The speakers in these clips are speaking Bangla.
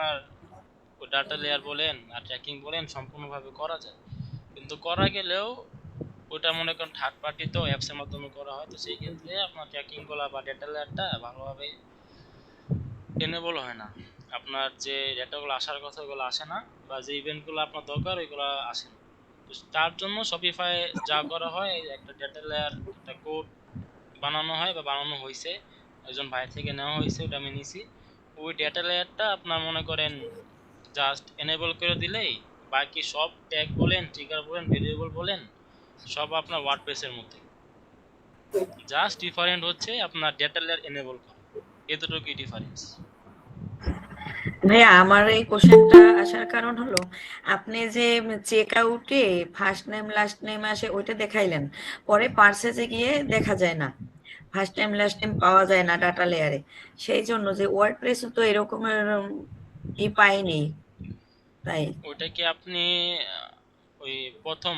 আপনার ডাটা লেয়ার বলেন আর ট্র্যাকিং বলেন সম্পূর্ণভাবে করা যায়, কিন্তু করা গেলেও ওটা মনে করেন থার্ড পার্টি তো অ্যাপসের মাধ্যমে করা হয়, তো সেই ক্ষেত্রে আপনার ট্র্যাকিংগুলো বা ডেটা লেয়ারটা ভালোভাবে এনেবল হয় না। আপনার যে ডেটাগুলো আসার কথা ওগুলো আসে না, বা যে ইভেন্টগুলো আপনার দরকার ওইগুলো আসে না। তো তার জন্য শপিফাই যা করা হয়, একটা ডেটা লেয়ার একটা কোড বানানো হয় বা বানানো হয়েছে, একজন ভাই থেকে নেওয়া হয়েছে, ওটা আমি নিছি। ওই ডেটা লেয়ারটা আপনার মনে করেন জাস্ট এনেবল করে দিলেই বাকি সব ট্যাগ বলেন, ট্রিগার বলেন, ভেরিয়েবল বলেন, সব আপনার ওয়ার্ডপ্রেসের মধ্যে। জাস্ট ডিফারেন্ট হচ্ছে আপনার ডেটা লেয়ার এনেবল করা, এতটুকুই ডিফারেন্স। ভাইয়া আমার এই কোশ্চেনটা আসার কারণ হলো, আপনি যে চেক আউটে ফার্স্ট নেম লাস্ট নেম আসে ওইটা দেখাইলেন, পরে পার্সেসে গিয়ে দেখা যায় না, ফার্স্ট নেম লাস্ট নেম পাওয়া যায় না ডাটা লেয়ারে। সেই জন্য যে ওয়ার্ডপ্রেসে তো এরকমের পাইনি, তাই। ওইটা কি আপনি ওই প্রথম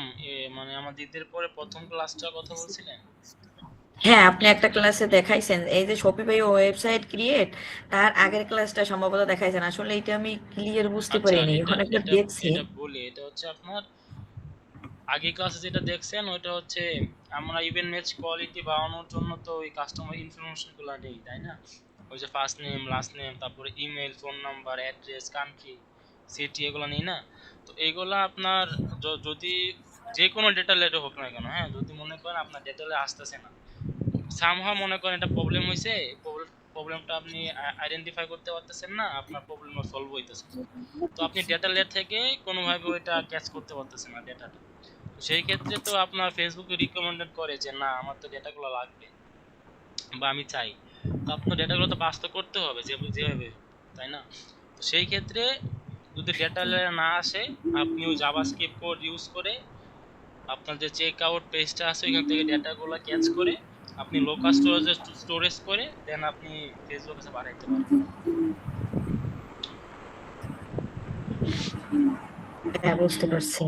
মানে আমাদের ঈদের পরে প্রথম ক্লাসটার কথা বলছিলেন? হ্যাঁ, আপনি একটা ক্লাসে দেখাইছেন এই যে শপিফাই ওয়েবসাইট ক্রিয়েট, তার আগের ক্লাসটা সম্ভবত দেখাইছেন। আসলে এটা আমি ক্লিয়ার বুঝতে আচ্ছা, পারিনি, এটা এখন একবার এটা দেখছি। এটা বলি, এটা হচ্ছে আপনার আগে ক্লাসে যেটা দেখছেন ওইটা হচ্ছে আমরা ইভেন্ট ম্যাচ কোয়ালিটি বাড়ানোর জন্য তো ওই কাস্টমার ইনফরমেশনগুলো নেই, তাই না? ওই যে ফার্স্ট নেম লাস্ট নেম, তারপরে email, phone number, address, country, city, এগুলো নেই না? তো এইগুলো আপনার যদি যে কোনো ডেটা লেয়ারে হোক না কেন, হ্যাঁ, যদি মনে করেন আপনার ডেটা লেয়ার আসতেছে না, সামহাও মনে করেন এটা প্রবলেম হয়েছে, প্রবলেমটা আপনি আইডেন্টিফাই করতে পারতেছেন না, আপনার প্রবলেমটা সলভ হইতেছে না, তো আপনি ডেটা লেয়ার থেকে কোনোভাবে ওইটা ক্যাচ করতে পারতেছেন না ডেটাটা। সেই ক্ষেত্রে তো আপনার ফেসবুকে রিকমেন্ডেড করে যে না আমার তো ডেটাগুলো লাগবে বা আমি চাই, তো আপনার ডেটাগুলো তো পাস তো করতে হবে যেভাবে হোক, তাই না? তো সেই ক্ষেত্রে যদি ডেটা লেয়ার না আসে, আপনি ওই জাভাস্ক্রিপ্ট কোড ইউজ করে আপনার যে চেক আউট পেজটা আছে ওইখান থেকে ডেটাগুলো ক্যাচ করে আপনি লোকাল স্টোরেজে স্টোরেজ করে দেন আপনি ফেসবুকে কাছে পাঠাইতে পারবেন। হ্যাঁ, বুঝতে পারছি।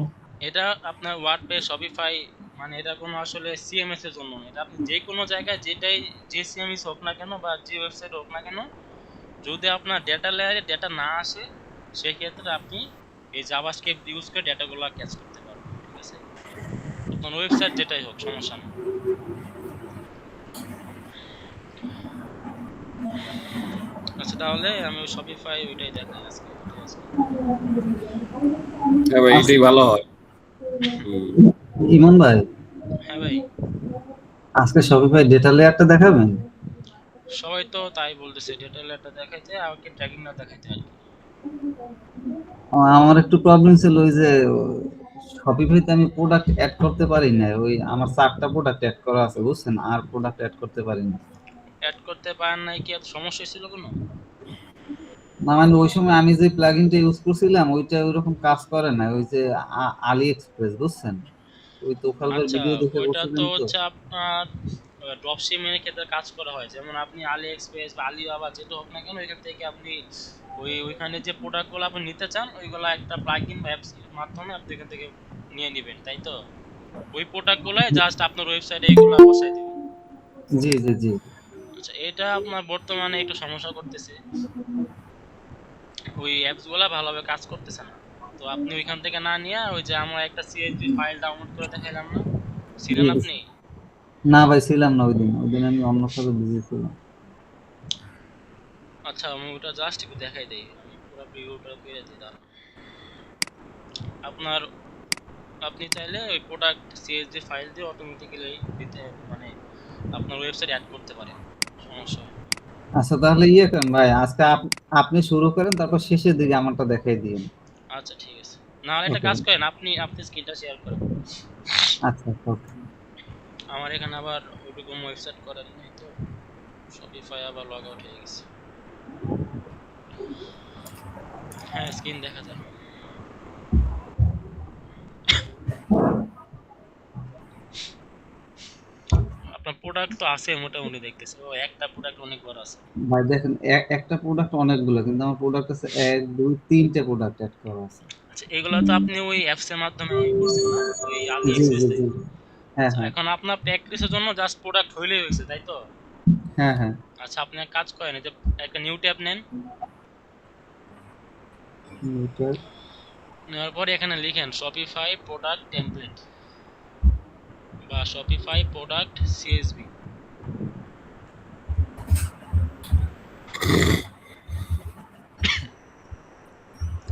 এটা আপনার ওয়ার্ডপ্রেস, শপিফাই, মানে এটা কোনো আসলে সিএমএস এর জন্য না, এটা আপনি যে কোনো জায়গায় যেটাই যে সিএমএস হোক না কেন বা যে ওয়েবসাইট হোক না কেন, যদি আপনার ডেটা লেয়ারে ডেটা না আসে সেই ক্ষেত্রে আপনি এই জাভাস্ক্রিপ্ট ইউজ করে ডেটাগুলো ক্যাচ করতে পারবেন, ঠিক আছে? আপনার ওয়েবসাইট যেটাই হোক সমস্যা নেই। আচ্ছা, তাহলে আমি ওই শপিফাই ওইটাই দেখাই আজকে, ওইটাই আজকে। হ্যাঁ ভাই, এটাই ভালো হয়। ইমন ভাই, হ্যাঁ ভাই, আজকে শপিফাই ডেটা লেয়ারটা দেখাবেন? সবাই তো তাই বলতেছে, ডেটা লেয়ারটা দেখাইতে, আমাকে ট্র্যাকিং না দেখাইতে আর কি। আমার একটু প্রবলেম ছিল, ওই যে শপিফাইতে আমি প্রোডাক্ট অ্যাড করতে পারি না, ওই আমার 4টা প্রোডাক্ট অ্যাড করা আছে বুঝছেন, আর প্রোডাক্ট অ্যাড করতে পারি না। অ্যাড করতে পারেন নাই কি? এত সমস্যা ছিল কোনো? না মানে ওই সময় আমি যে প্লাগইনটা ইউজ করছিলাম ওইটা ওইরকম কাজ করে না, ওই যে আলি এক্সপ্রেস বুঝছেন, ওই তোফালবার আচ্ছা, ভিডিও দেখে ওইটা তো বলছিলেন তো। হচ্ছে আপনার ড্রপ শিপিংয়ের ক্ষেত্রে কাজ করা হয়, যেমন আপনি আলি এক্সপ্রেস বা আলিবাবা যেটা হোক না কেন ওইখান থেকে আপনি ওইখানে যে প্রোডাক্টগুলো আপনি নিতে চান ওইগুলো একটা প্লাগইন বা অ্যাপস এর মাধ্যমে আপনি এখান থেকে নিয়ে নেবেন, তাই তো? ওই প্রোডাক্টগুলো জাস্ট আপনার ওয়েবসাইটে এগুলো বসাই দিবেন। জি জি জি। আচ্ছা, এটা আপনার বর্তমানে একটু সমস্যা করতেছে, ওই অ্যাপসগুলো ভালোভাবে কাজ করতেছে না। তো আপনি ওইখান থেকে না নিয়ে ওই যে আমরা একটা সিএসভি ফাইল ডাউনলোড করে দেখাইলাম না, জি ছিলেন জি। আপনি? না ভাই ছিলাম না ওই দিন, ওই দিন আমি অন্য কাজে বিজি ছিলাম। আচ্ছা, আমি ওটা জাস্ট একটু দেখাই দেই, আমি পুরো ভিউটা করে দিই, দাঁড়ান। আপনার আপনি চাইলে ওই প্রোডাক্ট সিএসভি ফাইল দিয়ে অটোমেটিক্যালি দিতে, মানে আপনার ওয়েবসাইট অ্যাড করতে পারেন, সমস্যা হয় না। আচ্ছা তাহলে ইয়ে করেন ভাই, আজকে আপনি শুরু করেন, তারপর শেষের দিকে আমারটা দেখাই দিন। আচ্ছা ঠিক আছে, নাহলে একটা ওকে। কাজ করেন, আপনি আপনি স্ক্রিনটা শেয়ার করেন। আচ্ছা আচ্ছা ওকে। আমার এখানে আবার ওইরকম ওয়েবসাইট করেন নাই তো, শপিফাই আবার লগ আউট হয়ে গেছে। হ্যাঁ, স্ক্রিন দেখা যায়। আপনার প্রোডাক্ট তো আছে মোটামুটি, দেখতেছি ও একটা প্রোডাক্ট অনেক বড় আছে। ভাই দেখেন, একটা প্রোডাক্ট অনেকগুলো, কিন্তু আমার প্রোডাক্ট আছে 1 2 3টে প্রোডাক্ট অ্যাড করা আছে। আচ্ছা, এগুলো তো আপনি ওই অ্যাপস এর মাধ্যমে করছেন না, ওই আলি জি এক্সপ্রেস জি জি। থেকে? হ্যাঁ আচ্ছা, হ্যাঁ। এখন আপনার প্র্যাকটিসের জন্য জাস্ট প্রোডাক্ট হইলেই হয়েছে, তাই তো? হ্যাঁ হ্যাঁ। আচ্ছা, আপনি এক কাজ করেন, এই যে একটা নিউ ট্যাব নেন, এটা নেওয়ার পরে এখানে লিখেন শপিফাই প্রোডাক্ট টেমপ্লেট বা শপিফাই প্রোডাক্ট সিএসভি।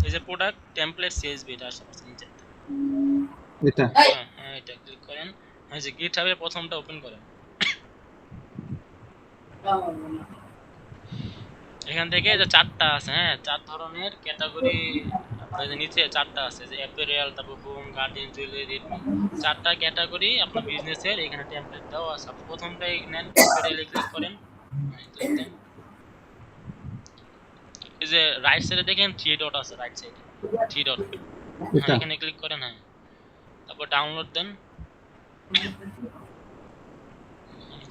এই যে প্রোডাক্ট টেমপ্লেট সিএসভি এটা আশেপাশে নিচে এটা হ্যাঁ হ্যাঁ এটা ক্লিক করেন। এই যে গিটহাবের প্রথমটা ওপেন করেন। এখান থেকে যে চারটা আছে, হ্যাঁ 4 ধরনের ক্যাটাগরি আপনার যে নিচে চারটা আছে, যে অ্যাপেরিয়াল, তারপর হোম, গার্ডেন, জুয়েলারি, রেডমি, চারটা ক্যাটাগরি আপনার বিজনেসের এখানে টেমপ্লেট দেওয়া আছে। আপনি প্রথমটাই নেন, অ্যাপেরিয়ালে ক্লিক করেন, হ্যাঁ ক্লিক দেন। এই যে রাইট সাইডে দেখেন 3 ডট আছে, রাইট সাইডে 3 ডট, হ্যাঁ এটা এখানে ক্লিক করেন, হ্যাঁ তারপর ডাউনলোড দেন।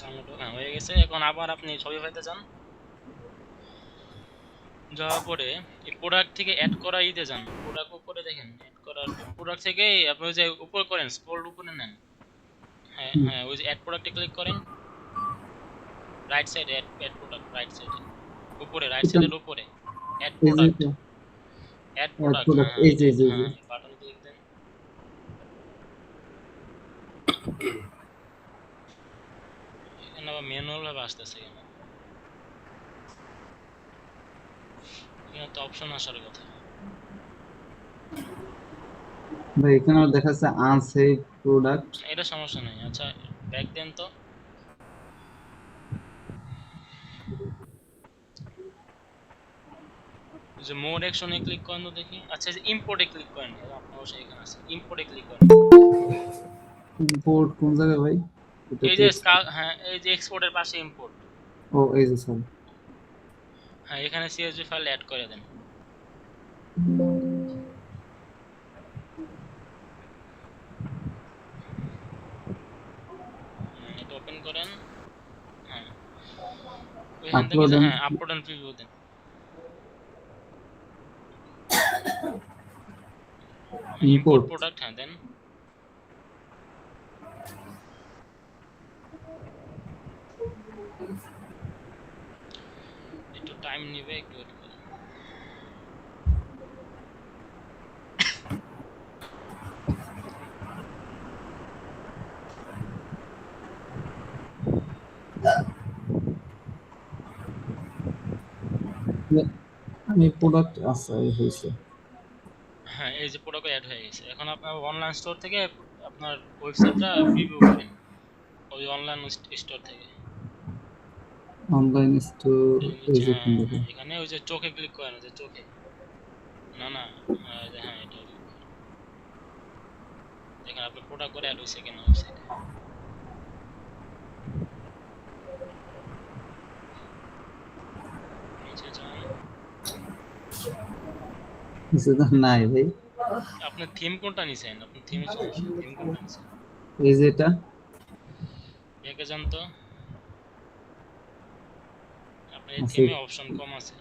ডাউনলোড হ্যাঁ হয়ে গেছে। এখন আবার আপনি শপিফাইতে যান, যাওয়ার পরে এই প্রোডাক্ট থেকে অ্যাড করা ইতে যান, প্রোডাক্ট উপরে দেখেন অ্যাড করার প্রোডাক্ট থেকে আপনি ওই যে উপর করেন, স্ক্রল উপরে নেন, হ্যাঁ হ্যাঁ ওই যে অ্যাড প্রোডাক্টে ক্লিক করেন, রাইট সাইডে অ্যাড প্রোডাক্ট, রাইট সাইডে উপরে, রাইট সাইডের উপরে অ্যাড এই যে প্রোডাক্ট, এটা অ্যাড প্রোডাক্ট, হ্যাঁ প্রোডাক্ট হ্যাঁ এই যে এই যে এই যে হ্যাঁ বাটন ক্লিক দেন। এখানে আবার ম্যানুয়াল ভাবে আসতেছে কেন? এখানে তো অপশন আসার কথা। ভাই এখানে দেখাচ্ছে আনসেভ প্রোডাক্ট। এটা সমস্যা নাই, আচ্ছা ব্যাক দেন তো। যে মোর অ্যাকশনে ক্লিক করেন তো দেখি। আচ্ছা এই যে ইম্পোর্টে ক্লিক করেন, আপনার অবশ্যই এখানে আছে, ইম্পোর্টে ক্লিক করেন। ইম্পোর্ট কোন জায়গায় ভাই? এটা এই যে হ্যাঁ এই যে এক্সপোর্টের পাশে ইম্পোর্ট, ও এই যে সরি। হ্যাঁ এখানে সিএসভি ফাইল অ্যাড করে দেন। এটা ওপেন করেন, হ্যাঁ ওইখান থেকে আপলোড হ্যাঁ আপলোড এন্ড প্রিভিউ দেন। ইম্পোর্ট ইম্পোর্ট প্রোডাক্ট হ্যাঁ দেন। একটু টাইম নেবে, একটু ওয়েট করুন। আমি প্রোডাক্ট আছে এই হয়েছে। হ্যাঁ এই যে প্রোডাক্ট অ্যাড হয়ে গেছে। এখন আপনার অনলাইন স্টোর থেকে আপনার ওয়েবসাইটটা প্রিভিউ করেন, ওই অনলাইন স্টোর থেকে। অনলাইন স্টোর এই যে হ্যাঁ কোন জায়গায়? এখানে ওই যে চোখে ক্লিক করেন, ওই যে চোখে, না না হ্যাঁ এটা দেখেন আপনার প্রোডাক্ট করে অ্যাড হয়েছে কিনা ওয়েবসাইটে। নিচে যান, কিছু তো নাই ভাই। আপনার থিম কোনটা নিছেন, আপনার থিমের সমস্যা, থিম কোনটা নিছেন? এই যে এটা একে যান তো, আপনার এই আছে, থিমে অপশন কম আছে।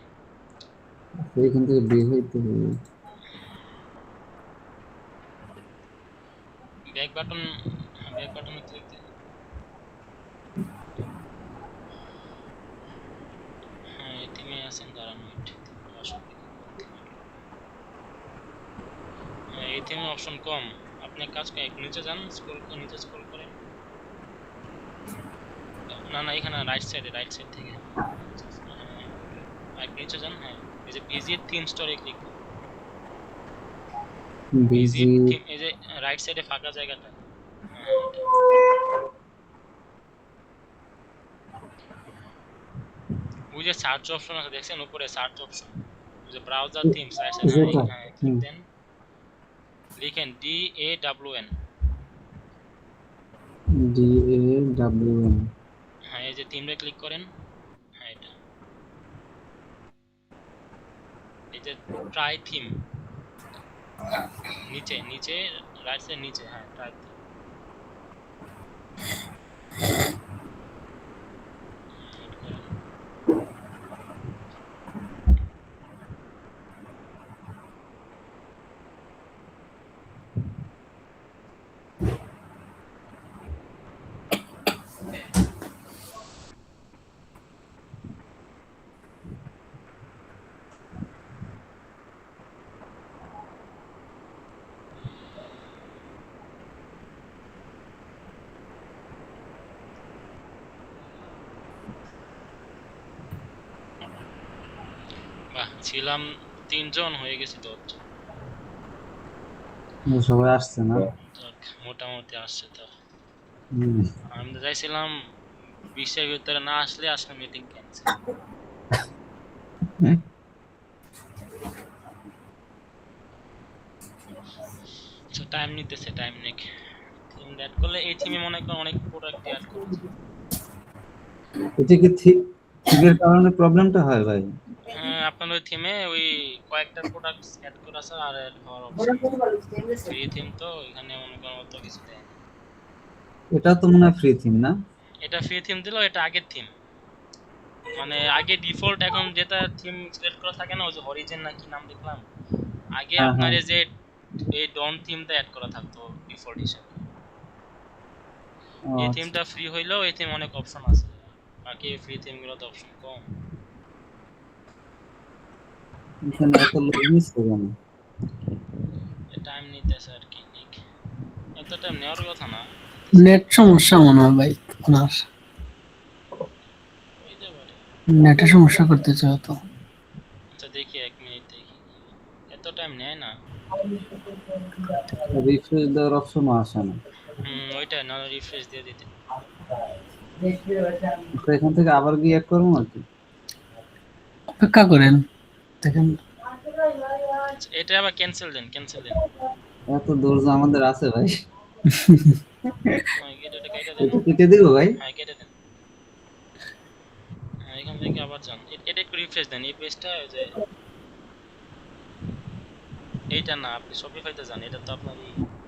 এইখান থেকে বের হইতে হবে। ব্যাক বাটন, ব্যাক বাটনে ক্লিক দিন, হ্যাঁ এই থিমে আছেন, দাঁড়ান ওয়েট, আসলে হ্যাঁ এই থিমে অপশন কম। আপনি এক কাজ করেন, একটু নিচে যান, স্ক্রল করে নিচে স্ক্রল করেন, না না এখানে রাইট সাইডে, রাইট সাইড থেকে হ্যাঁ আর নিচে যান, হ্যাঁ এই যে বিজি থিম স্টোরে ক্লিক করুন, বিজি বিজি থিম, এই যে রাইট সাইডে ফাঁকা জায়গাটা, হ্যাঁ এটা। ওই যে সার্চ অপশন আছে দেখছেন উপরে, সার্চ অপশন, ওই যে ব্রাউজার থিমস আছে, হ্যাঁ যেটা হ্যাঁ ক্লিক দেন, লিখেন DAWN, DAWN হ্যাঁ এই যে থিমে ক্লিক করেন, হ্যাঁ এটা এই যে ট্রাই থিম, নিচে নিচে রাইট সাইড নিচে, হ্যাঁ ট্রাই থিম। ছিলাম 3 জন, হয়ে গেছে 10 জন। সবাই আসছে না? যাক, মোটামুটি আসছে তো। হুম। আমি তো চাইছিলাম 20 এর ভিতরে না আসলে আজকে মিটিং ক্যান্সেল। তো টাইম নিতেছে, টাইম নিক। থিম অ্যাড করলে এই থিমে মনে করেন অনেক প্রোডাক্ট অ্যাড করা যায়। এটা কি থিমের কারণে প্রবলেমটা হয় ভাই? হ্যাঁ, আপনার ওই থিমে ওই কয়েকটা প্রোডাক্ট অ্যাড করা আছে আর অ্যাড হওয়ার অপশন নেই। ফ্রি থিম তো এখানে মনে করেন অত কিছু দেয় না। এটা তো মনে হয় ফ্রি থিম না? এটা ফ্রি থিম দিলেও এটা আগের থিম, মানে আগে ডিফল্ট এখন যেটা থিম সিলেক্ট করা থাকে না, ওই যে হরিজেন না কি নাম দেখলাম, আগে হ্যাঁ আপনার হ্যাঁ। এই যে এই ডন থিমটা অ্যাড করা থাকতো ডিফল্ট হিসেবে। ও এই আচ্ছা। থিমটা ফ্রি হইলেও এই থিম অনেক অপশন আছে, বাকি ফ্রি থিমগুলোতে অপশন কম। এখানে এত লোক মিস কেন? টাইম নিতেছে আর কি, নিক। এত টাইম নেওয়ার কথা না। নেট সমস্যা মনে হয় ভাই ওনার, হইতে পারে। নেটের সমস্যা করতেছে হয়তো। আচ্ছা দেখি 1 মিনিট দেখি, এত টাইম নেয় না। রিফ্রেশ দেওয়ার অপশনও আসে না। ওইটা না, রিফ্রেশ দিয়ে দিতে। তো এখান থেকে আবার গিয়ে অ্যাড করবো নাকি? অপেক্ষা করেন, দেখেন। আচ্ছা, এটা আবার ক্যান্সেল দেন, ক্যান্সেল দেন। এত ধৈর্য আমাদের আছে ভাই। এটা কেটে দেন। এটা কেটে দিব ভাই? হ্যাঁ কেটে দেন। হ্যাঁ, এখান থেকে আবার যান, এটা একটু রিফ্রেশ দেন এই পেজটা। ওই যে এইটা না, আপনি শপিফাইতে যান, এটা তো আপনার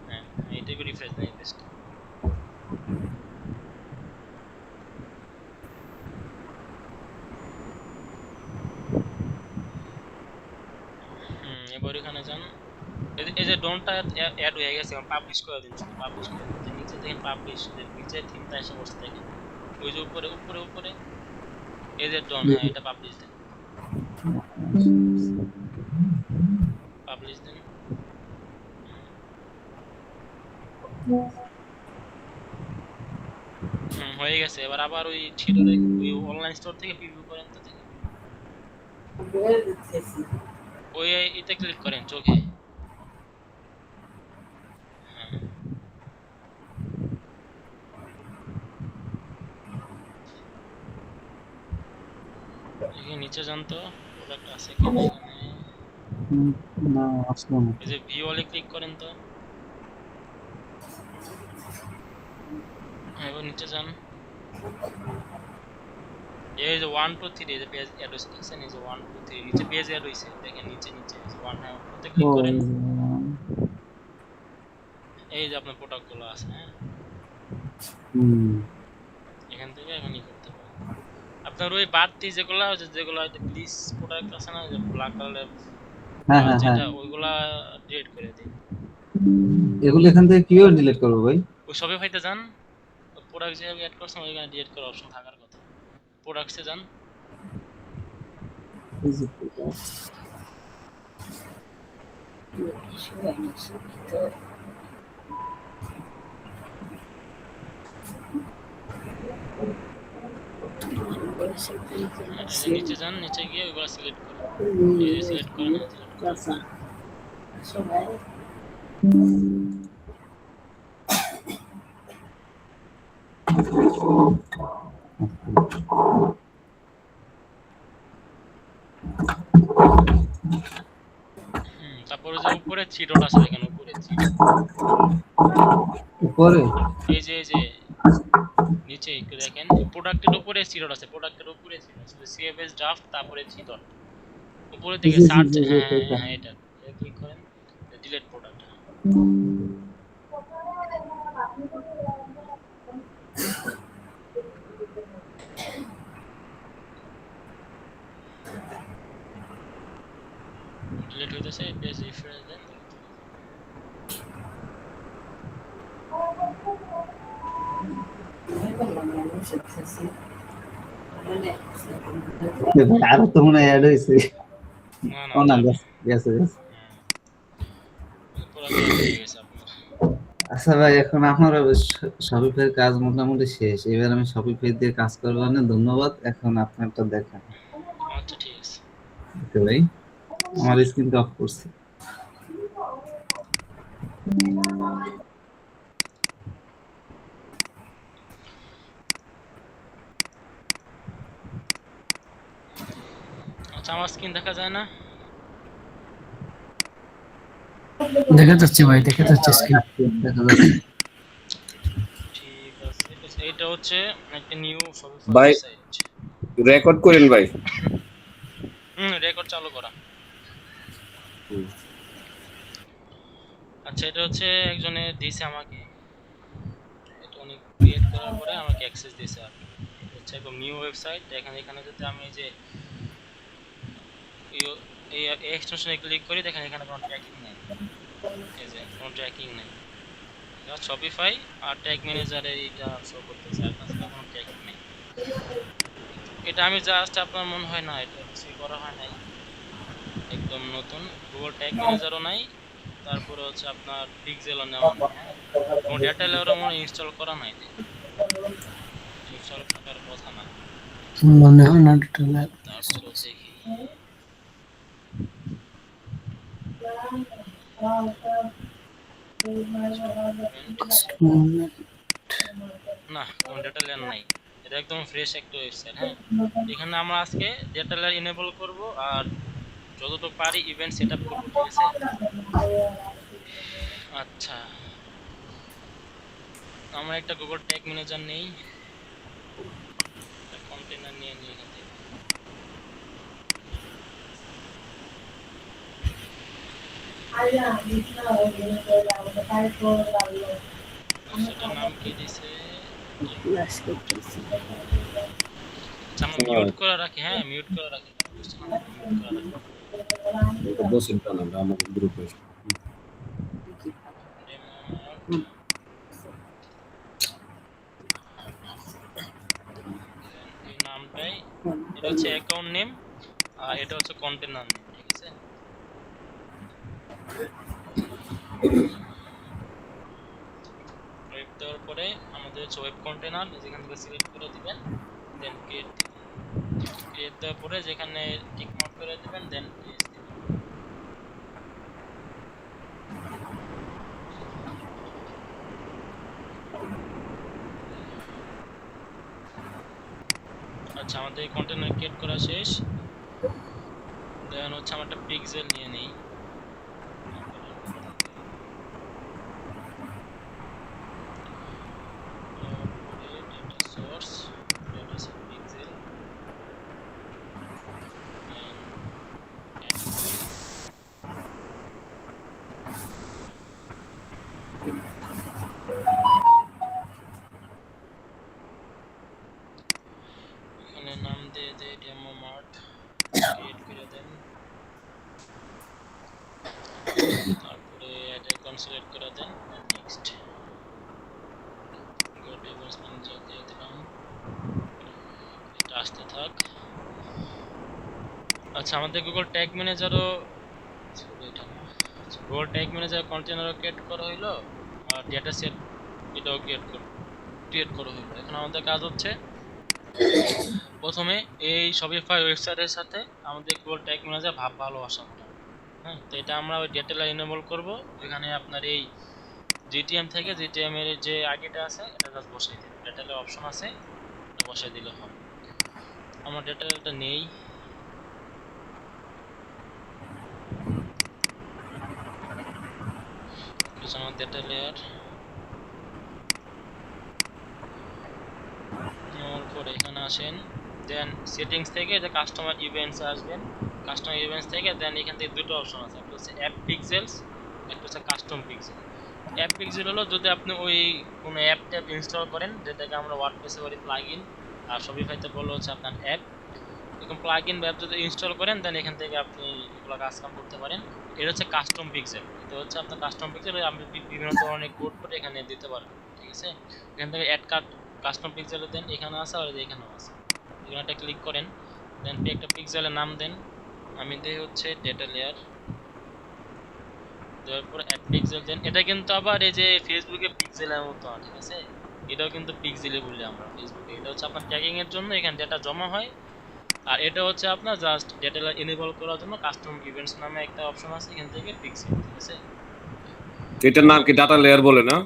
হ্যাঁ এইটা একটু রিফ্রেশ দেন এই পেজটা। এবার এখানে যান, এই যে ডোনটা অ্যাড হয়ে গেছে, পাবলিশ করে দিন, শুধু পাবলিশ করে দিন। যে নিচে দেখেন পাবলিশ, যে নিচে থিমটা এসে বসে দেখেন, ওই যে উপরে উপরে উপরে এই যে ডন, হ্যাঁ এটা পাবলিশ দেন, পাবলিশ দেন। হয়ে গেছে। এবার আবার ওই থিয়েটারে ওই অনলাইন স্টোর থেকে প্রিভিউ করেন তো দেখি। ওই এতে ক্লিক করেন চোখে। হ্যাঁ, এখানে নিচে যান তো, প্রোডাক্ট আছে কিনা এখানে। না আসলো না। এই যে ভিউ অলে ক্লিক করেন তো। হ্যাঁ, এবার নিচে যান, এই যে 1 2 3 এই যে পেজ অ্যাড হইছে, দেখছেন এই যে 1 2 3 নিচে পেজ অ্যাড হইছে, দেখেন নিচে নিচে এই যে 1, হ্যাঁ ওতে ক্লিক করেন। এই যে আপনার প্রোডাক্ট গুলো আছে, হ্যাঁ এখান থেকে এখনই করতে পারেন। আপনার ওই বাড়তি যেগুলো যেগুলো প্লিজ প্রোডাক্ট আছে না, যে ব্ল্যাক কালারের হ্যাঁ হ্যাঁ হ্যাঁ। যেটা, ওইগুলা ডিলিট করে দিন। এগুলো এখান থেকে কিভাবে ডিলিট করবো ভাই? ওই শপিফাইতে যান, প্রোডাক্ট যে অ্যাড করছেন ওইখানে ডিলিট করার অপশন থাকার কথা। প্রোডাক্টসে যান, নিচে যান, নিচে গিয়ে ওইগুলো সিলেক্ট করেন, এই যে সিলেক্ট করেন, তারপরে যে উপরে থ্রি ডট আছে দেখেন, উপরে উপরে এই যে নিচে একটু দেখেন, প্রোডাক্টের উপরে থ্রি ডট আছে, প্রোডাক্টের উপরে থ্রি ডট আছে, সেভ এজ ড্রাফট, তারপরে থ্রি ডট উপরে থেকে সার্চ, হ্যাঁ এটা ক্লিক করেন, ডিলিট প্রোডাক্ট। ডিলিট হইতেছে, পেজ রিফ্রেশ দেন। আরো তো মনে হয় অ্যাড হয়েছে। না ও না, না, গেছে গেছে। পুরো হয়ে গেছে আপনার। আচ্ছা ভাই, এখন আমার শপিফাই কাজ মোটামুটি শেষ। এবার আমি শপিফাই দিয়ে কাজ করবো না, ধন্যবাদ। এখন আপনারটা দেখেন। আচ্ছা ঠিক আছে। ওকে ভাই, আমার স্ক্রিনটা অফ করছি। আচ্ছা আমার স্ক্রিন দেখা যায় না? দেখা যাচ্ছে ভাই, দেখা যাচ্ছে স্ক্রিন। দেখা যাচ্ছে। ঠিক আছে, এটা হচ্ছে একটা নিউ শপিফাই ভাই ওয়েবসাইট। রেকর্ড করেন ভাই। রেকর্ড চালু করা। আচ্ছা এটা হচ্ছে একজনে দিয়েছে আমাকে, এটা উনি ক্রিয়েট করার পরে আমাকে অ্যাক্সেস দিয়েছে আর কি। এটা হচ্ছে একদম নিউ ওয়েবসাইট। এখানে যদি আমি এই যে এই এক্সটেনশনে ক্লিক করি, দেখেন এখানে কোনো ট্র্যাকিং নেই, এই যে কোনো ট্র্যাকিং নেই। জাস্ট শপিফাই আর ট্যাগ ম্যানেজারে এটা শো করতেছে, আর তাছাড়া কোনো ট্র্যাকিং নেই। এটা আমি জাস্ট, আপনার মনে হয় না এটা কিছুই করা হয় নাই, একদম নতুন। গুগল ট্যাগ ম্যানেজারও নাই, তারপরে হচ্ছে আপনার পিক্সেলও নেওয়া নাই, হ্যাঁ, কোনো ডেটা লেয়ারও মনে ইনস্টল করা নাই, ইনস্টল করার কথা না। মনে হয় না টোটাল। তারপরে দেখি, না কোনো ডেটা লেয়ার নাই, এটা একদম ফ্রেশ একটা ওয়েবসাইট। হ্যাঁ, এখানে আমরা আজকে ডেটা লেয়ার ইনেবল করব আর যতটুকু পারি ইভেন্ট সেটআপ করব, ঠিক আছে? আচ্ছা আমরা একটা গুগল ট্যাগ ম্যানেজার নেই, একটা কন্টেইনার নিয়ে নিই এখান থেকে। সেটার নাম কি দিছে? আচ্ছা আমরা মিউট করে রাখি, হ্যাঁ মিউট করে রাখি, মিউট করে রাখি। বসেন কেন আমরা আমাদের গ্রুপে। এই নামটাই, এটা হচ্ছে অ্যাকাউন্ট নেম আর এটা হচ্ছে কন্টেইনার নেম, ঠিক আছে? ওয়েব দেওয়ার পরে আমাদের হচ্ছে ওয়েব কন্টেইনার, যেখান থেকে সিলেক্ট করে দিবেন, দেন ক্রিয়েট দিবেন। ক্রিয়েট দেওয়ার পরে যেখানে টিক মার্ক করে দিবেন, দেন পেজ দিবেন। আচ্ছা আমাদের কন্টেইনার ক্রিয়েট করা শেষ। দেন হচ্ছে আমরা একটা পিক্সেল নিয়ে নেই, data source, data set pixel, এখানে নাম দিয়ে দেই ডেমো মার্ট, ক্রিয়েট করে দেন। তারপরে অ্যাড অ্যাকাউন্ট সিলেক্ট করে দেন, নেক্সট গুগল ডেভেলপমেন্ট ম্যানেজার দিয়ে দিলাম, এটা আসতে থাক। আচ্ছা আমাদের গুগল ট্যাগ ম্যানেজারও, এটা না, গুগল ট্যাগ ম্যানেজার কন্টেইনারও ক্রিয়েট করা হইলো আর ডেটা সেট এটাও ক্রিয়েট করা হইলো। এখন আমাদের কাজ হচ্ছে প্রথমে এই শপিফাই ওয়েবসাইটের সাথে আমাদের গুগল ট্যাগ ম্যানেজার ভালোবাসা। হ্যাঁ, তো এটা আমরা ওই ডেটা লেয়ার এনেবল করব। এখানে আপনার এই জিটিএম থেকে জিটিএম এর যে আইডিটা আছে এটা জাস্ট বসাই দিন, ডেটা লেয়ার অপশন আছে এটা বসাই দিলে হবে। আমরা ডেটা লেয়ারটা নেই, কিছু আমার ডেটা লেয়ার নেওয়ার পরে এখানে আসেন, দেন সেটিংস থেকে যে কাস্টমার ইভেন্টস আসবেন, কাস্টমার ইভেন্টস থেকে দেন এখান থেকে দুটো অপশন আছে, একটা হচ্ছে অ্যাপ পিক্সেলস, একটা হচ্ছে কাস্টম পিক্সেল। অ্যাপ পিক্সেল হলো যদি আপনি ওই কোনো অ্যাপ ট্যাপ ইনস্টল করেন, যেটাকে আমরা ওয়ার্ডপ্রেসে বলি প্লাগইন, আর শপিফাইতে বললো হচ্ছে আপনার অ্যাপ, এরকম প্লাগইন বা অ্যাপ যদি ইনস্টল করেন দেন এখান থেকে আপনি এগুলো কাজ কাম করতে পারেন। এটা হচ্ছে কাস্টম পিক্সেল, এটা হচ্ছে আপনার কাস্টম পিক্সেল, আপনি বিভিন্ন ধরনের কোড করে এখানে দিতে পারবেন, ঠিক আছে? এখান থেকে অ্যাড কাস্টম পিক্সেলে দেন, এখানে আছে আর এখানেও আছে, এখানে একটা ক্লিক করেন, দেন একটা পিক্সেলের নাম দেন, আমি দেই হচ্ছে ডেটা লেয়ার, দেওয়ার পর অ্যাড পিক্সেল দেন। এটা কিন্তু আবার এই যে ফেসবুকে পিক্সেলের মতো না, ঠিক আছে? এটাও কিন্তু পিক্সেলে বলি আমরা ফেসবুকে, এটা হচ্ছে আপনার ট্যাগিং এর জন্য, এখানে ডেটা জমা হয় আর এটা হচ্ছে আপনার জাস্ট ডেটা এনেবল করার জন্য কাস্টম ইভেন্টস নামে একটা অপশন আছে, এখান থেকে পিক্সেল, ঠিক আছে। এটার নাম কি ডাটা লেয়ার বলে না?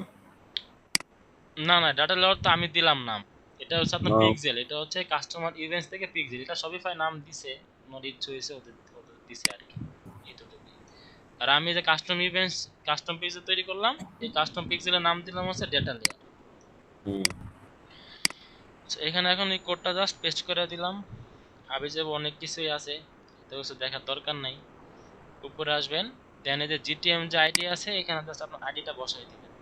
না না, ডাটা লেয়ার তো আমি দিলাম নাম, এটা হচ্ছে আপনার ও, পিক্সেল, এটা হচ্ছে কাস্টমার ইভেন্টস থেকে পিক্সেল, এটা শপিফাই নাম দিছে, আমার ইচ্ছে হয়েছে ওদের ওদের দিছে আর কি, এইটুকুই। আর আমি যে কাস্টম ইভেন্টস কাস্টম পিক্সেল তৈরি করলাম, এই কাস্টম পিক্সেলের নাম দিলাম হচ্ছে ডেটা লেয়ার। হুম। এখানে এখন এই কোডটা জাস্ট পেস্ট করে দিলাম, আবে যে অনেক কিছুই আছে, এটা হচ্ছে দেখার দরকার নাই। উপরে আসবেন, দেন এই যে জিটিএম যে আইডি আছে, এখানে জাস্ট আপনার আইডিটা বসাই দিবেন।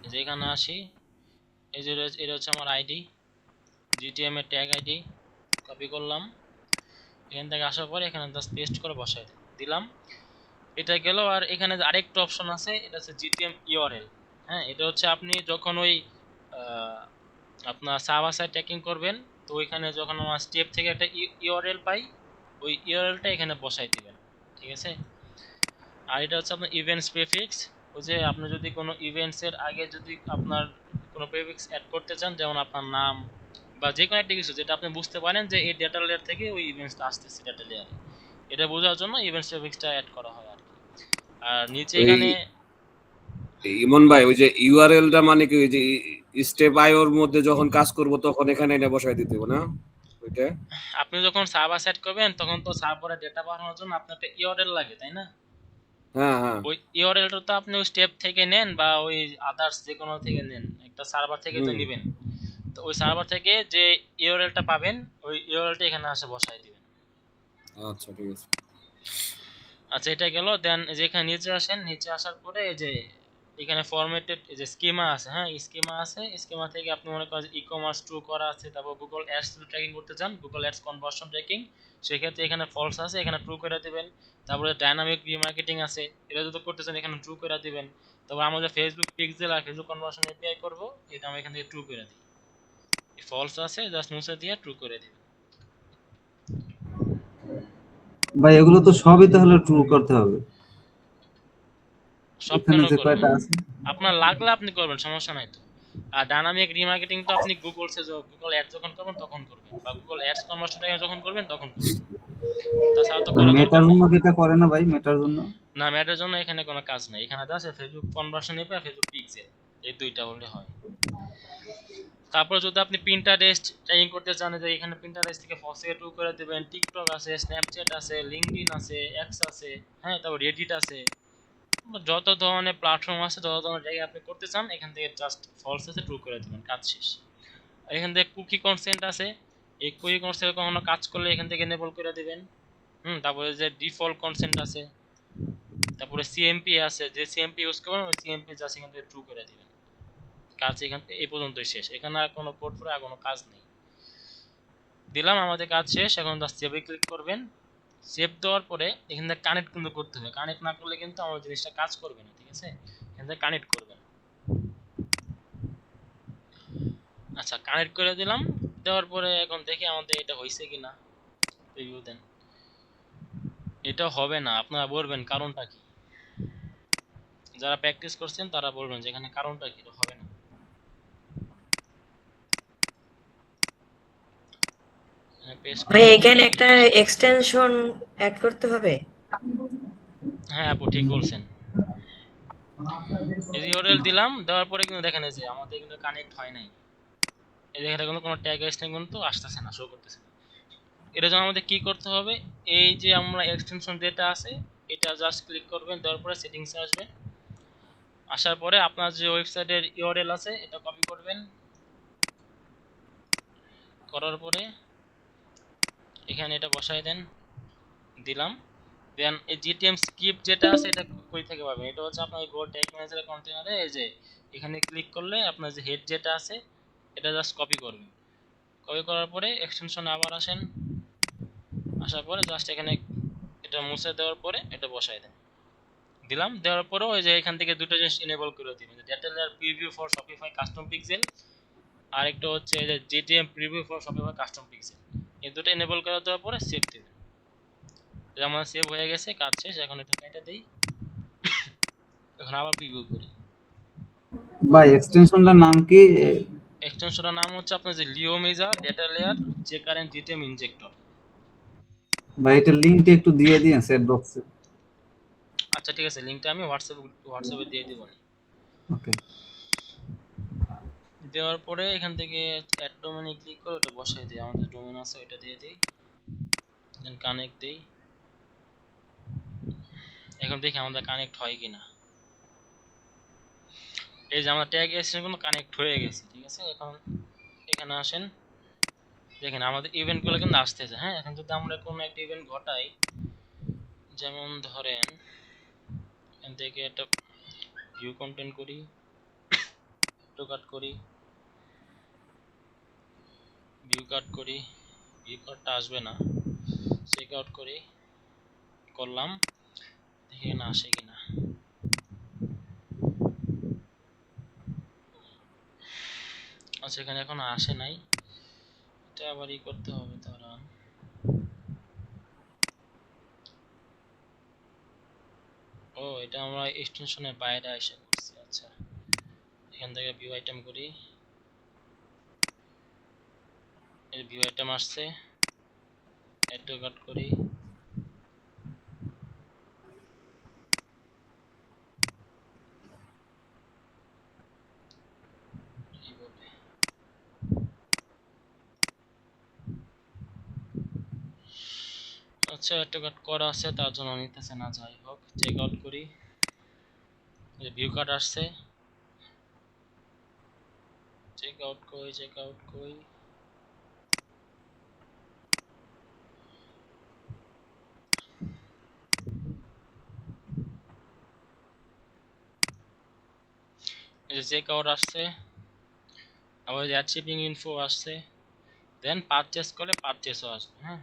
এই যে এখানে আসি, এই যে এটা হচ্ছে আমার আইডি, জিটিএম এর ট্যাগ আইডি, কপি করলাম, এখান থেকে আসার পরে এখানে জাস্ট পেস্ট করে বসাই দিলাম, এটা গেল। আর এখানে যে আরেকটা অপশন আছে, এটা হচ্ছে জিটিএম ইউআরএল। হ্যাঁ, এটা হচ্ছে আপনি যখন ওই আপনার সার্ভার সাইড ট্র্যাকিং করবেন, তো ওইখানে যখন আমার স্টেপ থেকে একটা ইউআরএল পাই, ওই ইউআরএলটা এখানে বসাই দিবেন, ঠিক আছে। আর এটা হচ্ছে আপনার ইভেন্টস প্রিফিক্স, ওই যে আপনি যদি কোনো ইভেন্টসের আগে যদি আপনার কোনো প্রিফিক্স অ্যাড করতে চান, যেমন আপনার নাম বা যে কোনো একটা কিছু যেটা আপনি বুঝতে পারেন যে এই ডেটা লেয়ার থেকে ওই ইভেন্টসটা আসতেছে ডেটা লেয়ারে, এটা বোঝার জন্য ইভেন্টস প্রিফিক্সটা অ্যাড করা হয় আর কি। আর নিচে ওই এখানে ইমন ভাই, ওই যে ইউআরএলটা মানে কি, ওই যে স্টেপ আইওর মধ্যে যখন কাজ করব তখন এখানে এটা বসাই দিতে হবে না ওইটা? আপনি যখন সার্ভার সেট করবেন, তখন তো সার্ভারে ডেটা পাঠানোর জন্য আপনার একটা ইউআরএল লাগে, তাই না? হ্যাঁ হ্যাঁ। ওই ইউআরএলটা তো আপনি ওই স্টেপ থেকে নেন বা ওই আদার্স যে কোনো থেকে নেন, একটা সার্ভার থেকে তো হুম। নেবেন। তো ওই সার্ভার থেকে যে ইউআরএলটা পাবেন, ওই ইউআরএলটা এখানে আসে বসাই দিবেন। আচ্ছা ঠিক আছে। আচ্ছা, এটা গেল। দেন যেখানে নিচে আসেন, নিচে আসার পরে এই যে এখানে ফরম্যাটেড এই যে স্কিমা আছে, হ্যাঁ স্কিমা আছে, স্কিমা থেকে আপনি মনে করেন ই কমার্স ট্রু করা আছে, তারপর গুগল অ্যাডস ট্র্যাকিং করতে চান, গুগল অ্যাডস কনভার্সন ট্র্যাকিং, সেক্ষেত্রে এখানে ফলস আছে, এখানে ট্রু করে দিবেন। তারপরে ডাইনামিক রিমার্কেটিং আছে, এটা যদি করতে চান এখানে ট্রু করে দিবেন। তারপর আমাদের ফেসবুক পিক্সেল আর ফেসবুক কনভার্সন এপিআই করব, এটা আমি এখান থেকে ট্রু করে দিই, ফলস আছে জাস্ট মুছে দিয়ে ট্রু করে দিবেন। ভাই এগুলো তো সবই তাহলে ট্রু করতে হবে, সব এখানে কেন যে করবেন? কয়টা আছে। আপনার লাগলে আপনি করবেন, সমস্যা নাই তো। আর ডাইনামিক রিমার্কেটিং তো আপনি গুগল অ্যাডস যখন করবেন তখন করবেন, বা গুগল অ্যাডস কনভার্সন যখন করবেন তখন করবেন, তাছাড়া তো করার দরকার মেটার নেই। জন্য যেটা করে না ভাই, মেটার জন্য না, ম্যাটের জন্য এখানে কোনো কাজ নেই, এখানে আছে ফেসবুক কনভার্সন এপি আর ফেসবুক পিক্সেল, এই দুইটা হলে হয়। তারপর যদি আপনি পিন্টারেস্ট ট্র্যাকিং করতে চান, যে এখানে পিন্টারেস্ট থেকে ফসে টু করে দেবেন, টিকটক আছে, স্ন্যাপচ্যাট আছে, লিঙ্কডইন আছে, এক্স আছে, হ্যাঁ তারপর রেডিট আছে, যত ধরনের প্ল্যাটফর্ম আছে, যত ধরনের জায়গায় আপনি করতে চান, এখান থেকে জাস্ট ফলস আছে ট্রু করে দিবেন, কাজ শেষ। আর এখান থেকে কুকি কনসেন্ট আছে, এই কুকি কনসেন্ট কখনো কাজ করলে এখান থেকে এনেবল করে দিবেন। তারপরে যে ডিফল্ট কনসেন্ট আছে, তারপরে সিএমপি আছে, যে সিএমপি ইউজ করবেন ওই সিএমপি জাস্ট এখান থেকে ট্রু করে দিবেন, কাজ এখান এই পর্যন্তই শেষ, এখানে আর কোনো কোড করে আর কোনো কাজ নেই। দিলাম, আমাদের কাজ শেষ, এখন জাস্ট সেভে ক্লিক করবেন। সেভ দেওয়ার পরে এখান থেকে কানেক্ট কিন্তু করতে হবে, কানেক্ট না করলে কিন্তু আমার জিনিসটা কাজ করবে না, ঠিক আছে। এখান থেকে কানেক্ট করবেন। আচ্ছা, কানেক্ট করে দিলাম, দেওয়ার পরে এখন দেখি আমাদের এটা হয়েছে কিনা, রিভিউ দেন। এটা হবে না, আপনারা বলবেন কারণটা কি, যারা প্র্যাকটিস করছেন তারা বলবেন যে এখানে কারণটা কি, এটা হবে না। পেস্ট ভাই করলাম। এখানে একটা এক্সটেনশন অ্যাড করতে হবে। হ্যাঁ আপু ঠিক বলছেন, এই যে ইউআরএল দিলাম, দেওয়ার পরে কিন্তু দেখেন এই যে আমাদের কিন্তু কানেক্ট হয় নাই, এই যে এখানে কোনো ট্যাগ এক্সটেনশন কিন্তু আসতেছে না, শো করতেছে না। এটা জন্য আমাদের কি করতে হবে, এই যে আমরা এক্সটেনশন যেটা আছে এটা জাস্ট ক্লিক করবেন, দেওয়ার পরে সেটিংসে আসবেন, আসার পরে আপনার যে ওয়েবসাইটের ইউআরএল আছে এটা কপি করবেন, করার পরে এখানে এটা বসাই দেন, দিলাম। দেন এই জিটিএম স্ক্রিপ্ট যেটা আছে এটা কই থেকে পাবেন, এটা হচ্ছে আপনার গো ট্যাগ ম্যানেজার কন্টেনারে, এই যে এখানে ক্লিক করলে আপনার যে হেড যেটা আছে এটা জাস্ট কপি করবেন, কপি করার পরে এক্সটেনশন আবার আসেন, আসার পরে জাস্ট এখানে এটা মুছে দেওয়ার পরে এটা বসাই দেন, দিলাম। দেওয়ার পরেও ওই যে এখান থেকে দুটো জিনিস এনেবল করে দিবেন, data layer preview for Shopify custom pixel, আর একটা হচ্ছে এই যে GTM preview for Shopify custom pixel, এই দুটো এনেবল করে দেওয়ার পরে সেভ দিবেন। আমার সেভ হয়ে গেছে, কাজ শেষ, এখন এটা কেটে দেই, এখন আবার প্রিভিউ করি। ভাই এক্সটেনশনটার নাম কি? এক্সটেনশনের নাম হচ্ছে আপনার যে লিওমেজা data layer checker and GTM injector. ভাই এটা লিংকটা একটু দিয়ে দিন চ্যাট বক্সে। আচ্ছা ঠিক আছে, লিংকটা আমি হোয়াটসঅ্যাপে দিয়ে দিব। ওকে। দেওয়ার পরে এখান থেকে অ্যাড ডোমেইনে ক্লিক করে ওটা বসাই দিই, আমাদের ডোমেইন আছে ওটা দিয়ে দিই, দেন কানেক্ট দিই। এখন দেখি আমাদের কানেক্ট হয় কিনা। এই যে আমার ট্যাগ এসে কোনো কানেক্ট হয়ে গেছে, ঠিক আছে। এখন এখানে আসেন, দেখেন আমাদের ইভেন্টগুলো কিন্তু আসতেছে। হ্যাঁ, এখন যদি আমরা কোনো একটা ইভেন্ট ঘটাই, যেমন ধরেন এখান থেকে একটা ভিউ কন্টেন্ট করি, ফটো কাট করি, ভিউ কাটটা আসবে না, চেক আউট করি, করলাম, দেখি এখানে আসে কিনা। আচ্ছা এখানে এখন আসে নাই, এটা আবার ই করতে হবে। তারা ও এটা আমরা এক্সটেনশনের বাইরে এসে করছি। আচ্ছা এখান থেকে ভিউ আইটেম করি, এই ভিউ আইটেম আসছে, এটো কাট করি, এইভাবে। আচ্ছা এটো কাট করা আছে, তার জন্য নিতেছে না, যাই হোক চেক আউট করি, এই ভিউ কাট আসছে, চেক আউট কই, এই যে চেক আউট আসছে, আবার অ্যাড শিপিং ইনফো আসছে, দেন পারচেজ করলে পারচেজও আসবে। হ্যাঁ,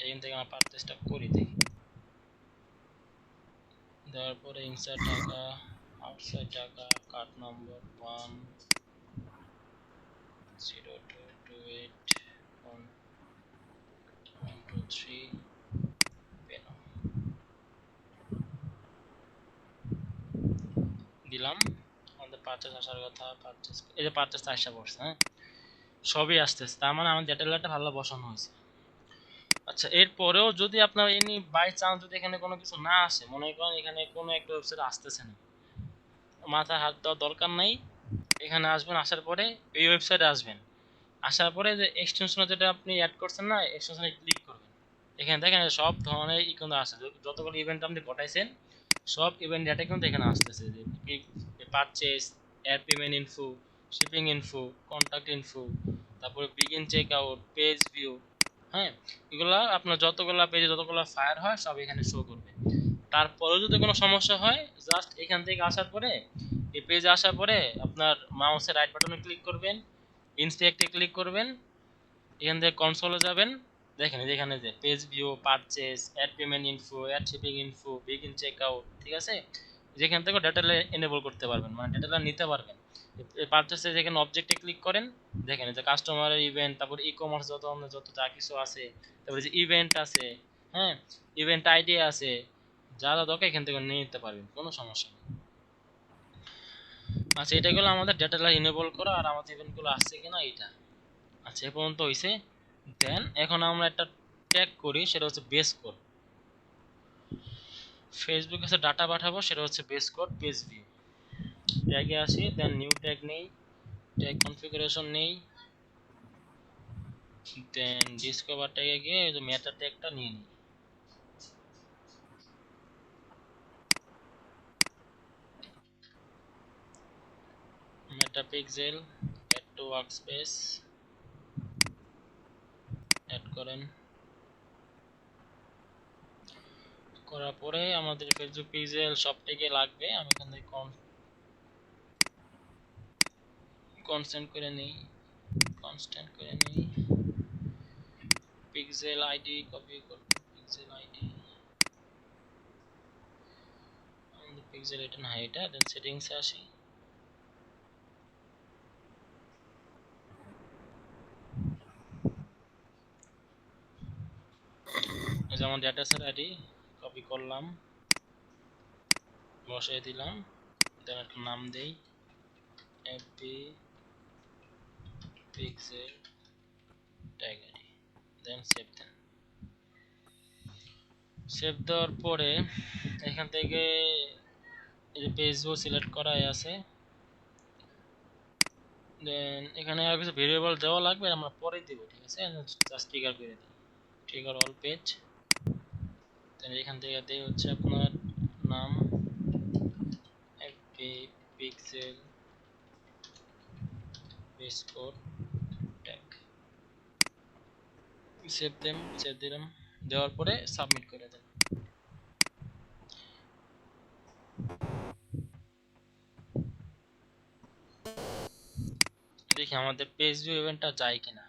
এখান থেকে আমরা পারচেজটা করি, দেখি। দেওয়ার পরে ইনসার্ট টাকা, আউটসাইড টাকা, কার্ড নম্বর 102281123 পেন দিলাম। আমাদের পারচেজ আসার কথা, পারচেজ, এই যে পারচেজটা আসা পড়ছে। হ্যাঁ, সবই আসতেছে, তার মানে আমার ডেটা লেয়ারটা ভালো বসানো হয়েছে। আচ্ছা এরপরেও যদি আপনার এনি বাই চান্স যদি এখানে কোনো কিছু না আসে, মনে করেন এখানে কোনো একটা ওয়েবসাইট আসতেছে না, মাথা হাত দেওয়ার দরকার নাই। এখানে আসবেন, আসার পরে এই ওয়েবসাইটে আসবেন, আসার পরে যে এক্সটেনশনে যেটা আপনি অ্যাড করছেন না, এক্সটেনশনে ক্লিক করবেন। এখানে দেখেন সব ধরনের ই কিন্তু আসে, যতগুলো ইভেন্ট আপনি ঘটাইছেন সব ইভেন্ট ডেটা কিন্তু এখানে আসতেছে, যে purchase, air payment info, shipping info, contact info, তারপরে begin check out, page view. হ্যাঁ, এগুলা আপনার যতগুলা পেজে যতগুলা ফায়ার হয় সব এখানে শো করবে। তারপরেও যদি কোনো সমস্যা হয়, জাস্ট এখান থেকে আসার পরে, এই পেজে আসার পরে আপনার মাউসের রাইট বাটনে ক্লিক করবেন, ইনস্পেক্টে ক্লিক করবেন, এখান থেকে কনসোলে যাবেন, দেখেন যেখানে যে page view, purchase, add payment info, add shipping info, begin check out, ঠিক আছে। যেখান থেকে ডেটা এনেবল করতে পারবেন, মানে ডেটাটা নিতে পারবেন। এই পারচেজে যেখানে অবজেক্টে ক্লিক করেন, দেখেন যে কাস্টমারের ইভেন্ট, তারপর ই কমার্স যত যা কিছু আছে, তারপরে যে ইভেন্ট আছে, হ্যাঁ, ইভেন্ট আইডি আছে, যা যা দরকার এখান থেকে নিয়ে নিতে পারবেন, কোনো সমস্যা নেই। আচ্ছা এটা গেলো আমাদের ডেটা এনেবল করা, আর আমাদের ইভেন্টগুলো আসছে কিনা এটা। আচ্ছা এ পর্যন্ত হইছে। দেন এখন আমরা একটা ট্যাগ করি, সেটা হচ্ছে বেস কোড। ফেসবুক কাছে ডাটা পাঠাবো, সেটা হচ্ছে বেস কোড পেজ ভিউ। ট্যাগে আসি, দেন নিউ ট্যাগ নেই, ট্যাগ কনফিগারেশন নেই, দেন ডিসকভার ট্যাগে গিয়ে এই যে মেটা ট্যাগটা নিয়ে নিই। Meta pixel, add to workspace, add করেন। করার পরে আমাদের ফেসবুক পিক্সেল সব ট্যাগে লাগবে, আমি এখান থেকে কনস্ট্যান্ট করে নিই, পিক্সেল আইডি কপি করব, পিক্সেল আইডি, আমাদের পিক্সেল এটা না, এটা দেন সেটিংসে আসি, যেমন ডেটা সেট আইডি কপি করলাম, বসাই দিলাম, দেন একটা নাম দেই, এফবি পিক্সেল ট্যাগ আইডি, দেন সেভ দেন। সেভ দেওয়ার পরে এখান থেকে এই যে পেজ ভিউ সিলেক্ট করাই আছে, দেন এখানে আর কিছু ভেরিয়েবল দেওয়া লাগবে, আমরা পরে দেব, ঠিক আছে? জাস্ট ট্রিগার করে দিই, ট্রিগার অল পেজ। দেন এখান থেকে দেই হচ্ছে আপনার নাম FP pixel base code tag, save them, save দিলাম, দেওয়ার পরে সাবমিট করে দেন। দেখি আমাদের পেজ ভিউ ইভেন্টটা যায় কিনা।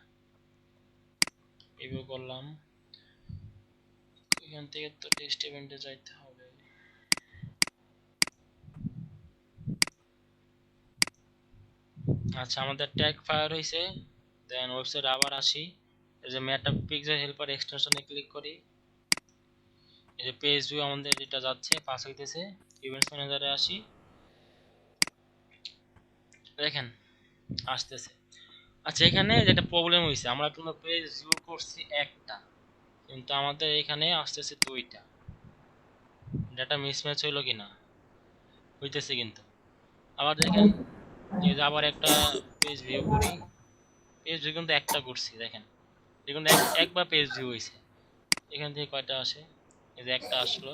রিভিউ করলাম, এখান থেকে তো টেস্ট ইভেন্টে যাইতে হবে। আচ্ছা, আমাদের ট্যাগ ফায়ার হয়েছে। দেন ওয়েবসাইট আবার আসি, এই যে মেটা পিক্সেল হেল্পার এক্সটেনশনে ক্লিক করি, এই যে পেজ ভিউ আমাদের এটা যাচ্ছে, পাস হইতেছে। ইভেন্টস ম্যানেজারে আসি, দেখেন আসতেছে। আচ্ছা, এখানে যেটা প্রবলেম হয়েছে, আমরা কিন্তু পেজ ভিউ করছি একটা, কিন্তু আমাদের এখানে আসতেছে দুইটা। ডাটা মিসম্যাচ হইলো কিনা, হইতেছে কিন্তু। আবার দেখেন, এই যে আবার একটা পেজ ভিউ করি, পেজ ভিউ কিন্তু একটা করছি, দেখেন দেখুন একবার পেজ ভিউ হয়েছে। এখান থেকে কয়টা আসে, এই যে একটা আসলো,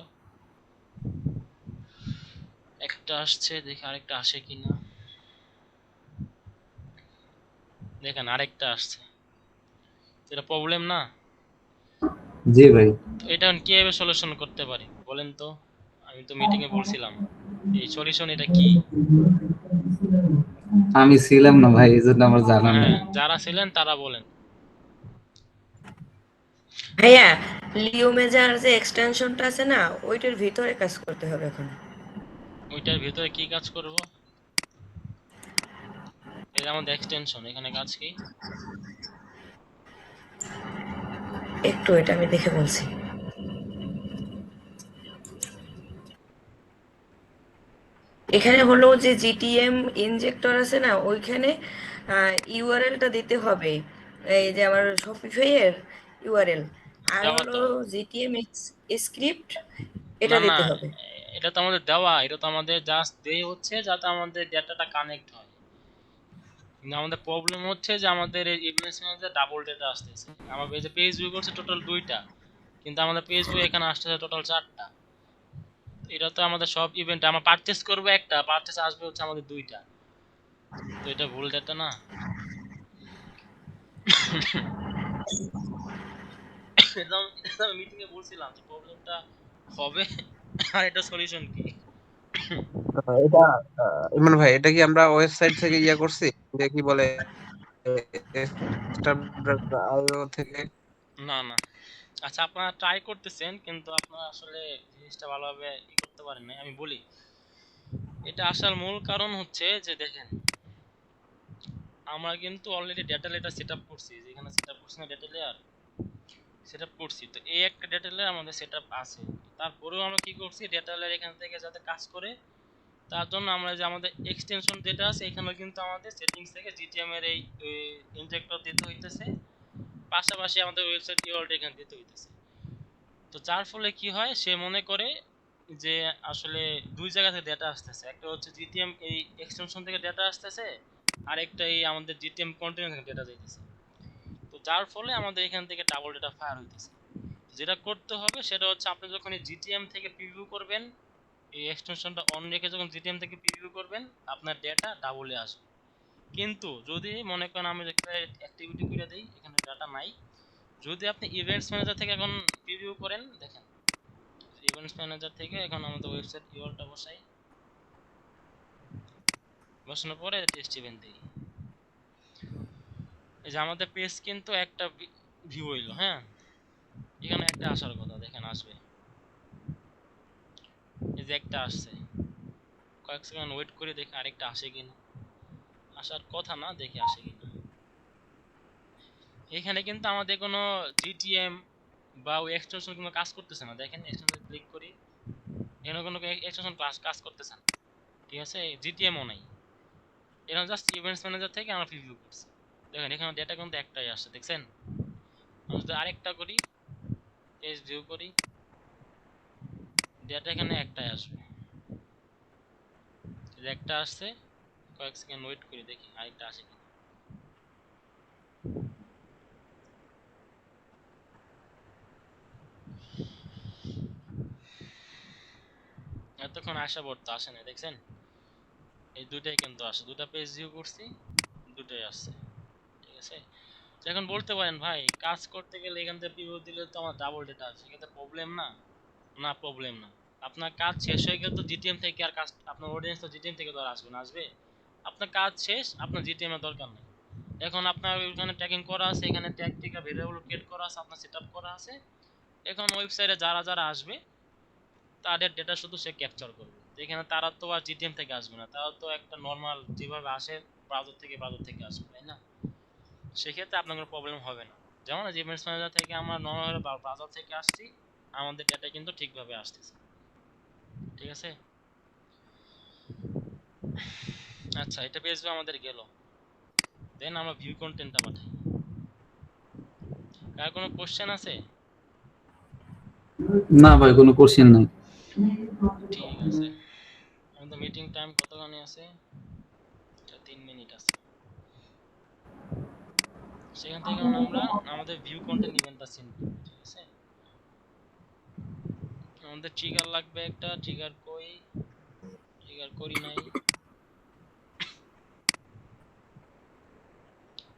একটা আসছে, দেখি আরেকটা আসে কিনা, দেখেন আরেকটা আসছে। এটা প্রবলেম না? জি ভাই। তো এটা কিভাবে সলিউশন করতে পারি বলেন তো? আমি তো মিটিং এ বলছিলাম, এই সলিউশন এটা কি? আমি ছিলাম না ভাই, এই জন্য আমার জানা নেই। হ্যাঁ, যারা ছিলেন তারা বলেন। ভাইয়া, লিওমেজার যে এক্সটেনশনটা আছে না, ওইটার ভিতরে কাজ করতে হবে এখন। ওইটার ভিতরে কি কাজ করব? এই যে আমাদের এক্সটেনশন, এখানে কাজ কি? একটু এটা আমি দেখে বলছি। এখানে হলো যে জিটিএম ইনজেক্টর আছে না, ওইখানে ইউআরএলটা দিতে হবে, এই যে আমার শপিফাই এর ইউআরএল, আর দেওয়া হলো তো, জিটিএম স্ক্রিপ্ট, না এটা না, দিতে হবে। এটা তো আমাদের দেওয়া, এটা তো আমাদের জাস্ট দেই হচ্ছে যাতে আমাদের ডেটাটা কানেক্ট হয়। কিন্তু আমাদের প্রবলেম হচ্ছে যে আমাদের এই ইভেন্টস ম্যানেজার ডাবল ডেটা আসতেছে। আমার এই যে পেজ ভিউ করছে টোটাল দুইটা, কিন্তু আমাদের পেজ ভিউ এখানে আসতেছে টোটাল চারটা। এটা তো আমাদের সব ইভেন্ট আমরা পারচেজ করবো একটা, পারচেজ আসবে হচ্ছে আমাদের দুইটা, তো এটা ভুল ডেটা না? এটা আমি মিটিং এ বলছিলাম যে প্রবলেমটা হবে, আর এটা সলিউশন কি? এটা ইমন ভাই, এটা কি আমরা ওয়েবসাইট থেকে ইয়া করছি, যে কি বলে আইও থেকে? না না, আচ্ছা আপনারা ট্রাই করতেছেন, কিন্তু আপনারা আসলে জিনিসটা ভালোভাবে করতে পারেন না। আমি বলি, এটা আসার মূল কারণ হচ্ছে যে দেখেন, আমরা কিন্তু অলরেডি ডেটা লেয়ার সেটআপ করছি, যেখানে সেটআপ করছি না ডেটা লেয়ার, সেটআপ করছি, তো এই একটা ডেটা লেয়ার আমাদের সেটআপ আছে। তারপরেও আমরা কি করছি, ডেটা লেয়ার এখান থেকে যাতে কাজ করে, তার জন্য আমরা যে আমাদের এক্সটেনশন যেটা আছে, এখানে কিন্তু আমাদের সেটিংস থেকে জিটিএম এর এই ইনজেক্টর দিতে হইতেছে, পাশাপাশি আমাদের ওয়েবসাইট ইউআরএল এখানে দিতে হইতেছে। তো যার ফলে কি হয়, সে মনে করে যে আসলে দুই জায়গা থেকে ডেটা আসতেছে, একটা হচ্ছে জিটিএম এই এক্সটেনশন থেকে ডেটা আসতেছে, আর একটা এই আমাদের জিটিএম কন্টেনার থেকে ডেটা যাইতেছে। তো যার ফলে আমাদের এখান থেকে ডাবল ডেটা ফায়ার হইতেছে। যেটা করতে হবে সেটা হচ্ছে, আপনি যখন এই জিটিএম থেকে প্রিভিউ করবেন, এই এক্সটেনশনটা অন রেখে যখন জিটিএম থেকে প্রিভিউ করবেন, আপনার ডেটা ডাবলে আসবে। কিন্তু যদি মনে করেন আমি একটা অ্যাক্টিভিটি করে দেই, এখানে ডাটা নাই, যদি আপনি ইভেন্টস ম্যানেজার থেকে এখন প্রিভিউ করেন, দেখেন ইভেন্টস ম্যানেজার থেকে এখন আমাদের ওয়েবসাইট ইউআরএলটা বসাই, বসানোর পরে টেস্ট ইভেন্ট দিই, এই যে আমাদের পেজ কিন্তু একটা ভিউ হইলো। হ্যাঁ, এখানে একটা আসার কথা, দেখেন আসবে, এই যে একটা আসছে, কয়েক সেকেন্ড ওয়েট করে দেখি আরেকটা আসে কিনা, আসার কথা না, দেখি আসে কিনা। এখানে কিন্তু আমাদের কোনো জিটিএম বা ওই এক্সটেনশন কোনো কাজ করতেছে না, দেখেন এক্সটেনশন ক্লিক করি, এখানে কোনো এক্সটেনশন কাজ করতেছে না, ঠিক আছে? জিটিএমও নাই, এখানে জাস্ট ইভেন্টস ম্যানেজার থেকে আমরা প্রিভিউ করছি। দেখেন এখানে ডেটা কিন্তু একটাই আসছে, দেখছেন? আমি যদি আরেকটা করি, পেজ ভিউ করি, ডেটা এখানে একটাই আসবে। এই যে একটা আসছে, কয়েক সেকেন্ড ওয়েট করি দেখি আরেকটা আসে কিনা। এতক্ষণ আসা পড়তো, আসে না, দেখছেন? এই দুটাই কিন্তু আসে, দুটা পেজ ভিউ করছি, দুটাই আসছে, ঠিক আছে? তো এখন বলতে পারেন ভাই কাজ করতে গেলে এখান থেকে পিভট দিলে তো আমার ডাবল ডেটা আসে, এটা প্রবলেম না? না, প্রবলেম না। আপনার কাজ শেষ হয়ে গেলে তো জিটিএম থেকে আর কাজ, আপনার অডিয়েন্স তো জিটিএম থেকে তো আর আসবে না, আসবে? আপনার কাজ শেষ, আপনার জিটিএম এর দরকার নেই। এখন আপনার ওখানে ট্যাগিং করা আছে, এখানে ট্যাগ থেকে ভেরিয়েবল ক্রিয়েট করা আছে, আপনার সেটআপ করা আছে। এখন ওয়েবসাইটে যারা যারা আসবে তাদের ডেটা শুধু সে ক্যাপচার করবে। তো এখানে তারা তো আর জিটিএম থেকে আসবে না, তারা তো একটা নর্মাল যেভাবে আসে ব্রাউজার থেকে আসবে, তাই না? সেক্ষেত্রে আপনার কোনো প্রবলেম হবে না। যেমন ইভেন্টস ম্যানেজার থেকে আমরা নর্মাল ব্রাউজার থেকে আসছি, আমাদের ডেটা কিন্তু ঠিকভাবে আসতেছে, ঠিক আছে? আচ্ছা, এটা পেজ আমাদের গেল। দেন আমরা ভিউ কন্টেন্টটা পাঠাই। কার কোনো কোশ্চেন আছে? না ভাই, কোনো কোশ্চেন নাই। ঠিক আছে, আমাদের মিটিং টাইম কতখানি আছে? 3 মিনিট আছে। সেখান থেকে আমরা আমাদের ভিউ কন্টেন্ট ইভেন্টটা সেন্ড করব, ঠিক আছে? আমাদের ট্রিগার লাগবে একটা, ট্রিগার করি নাই।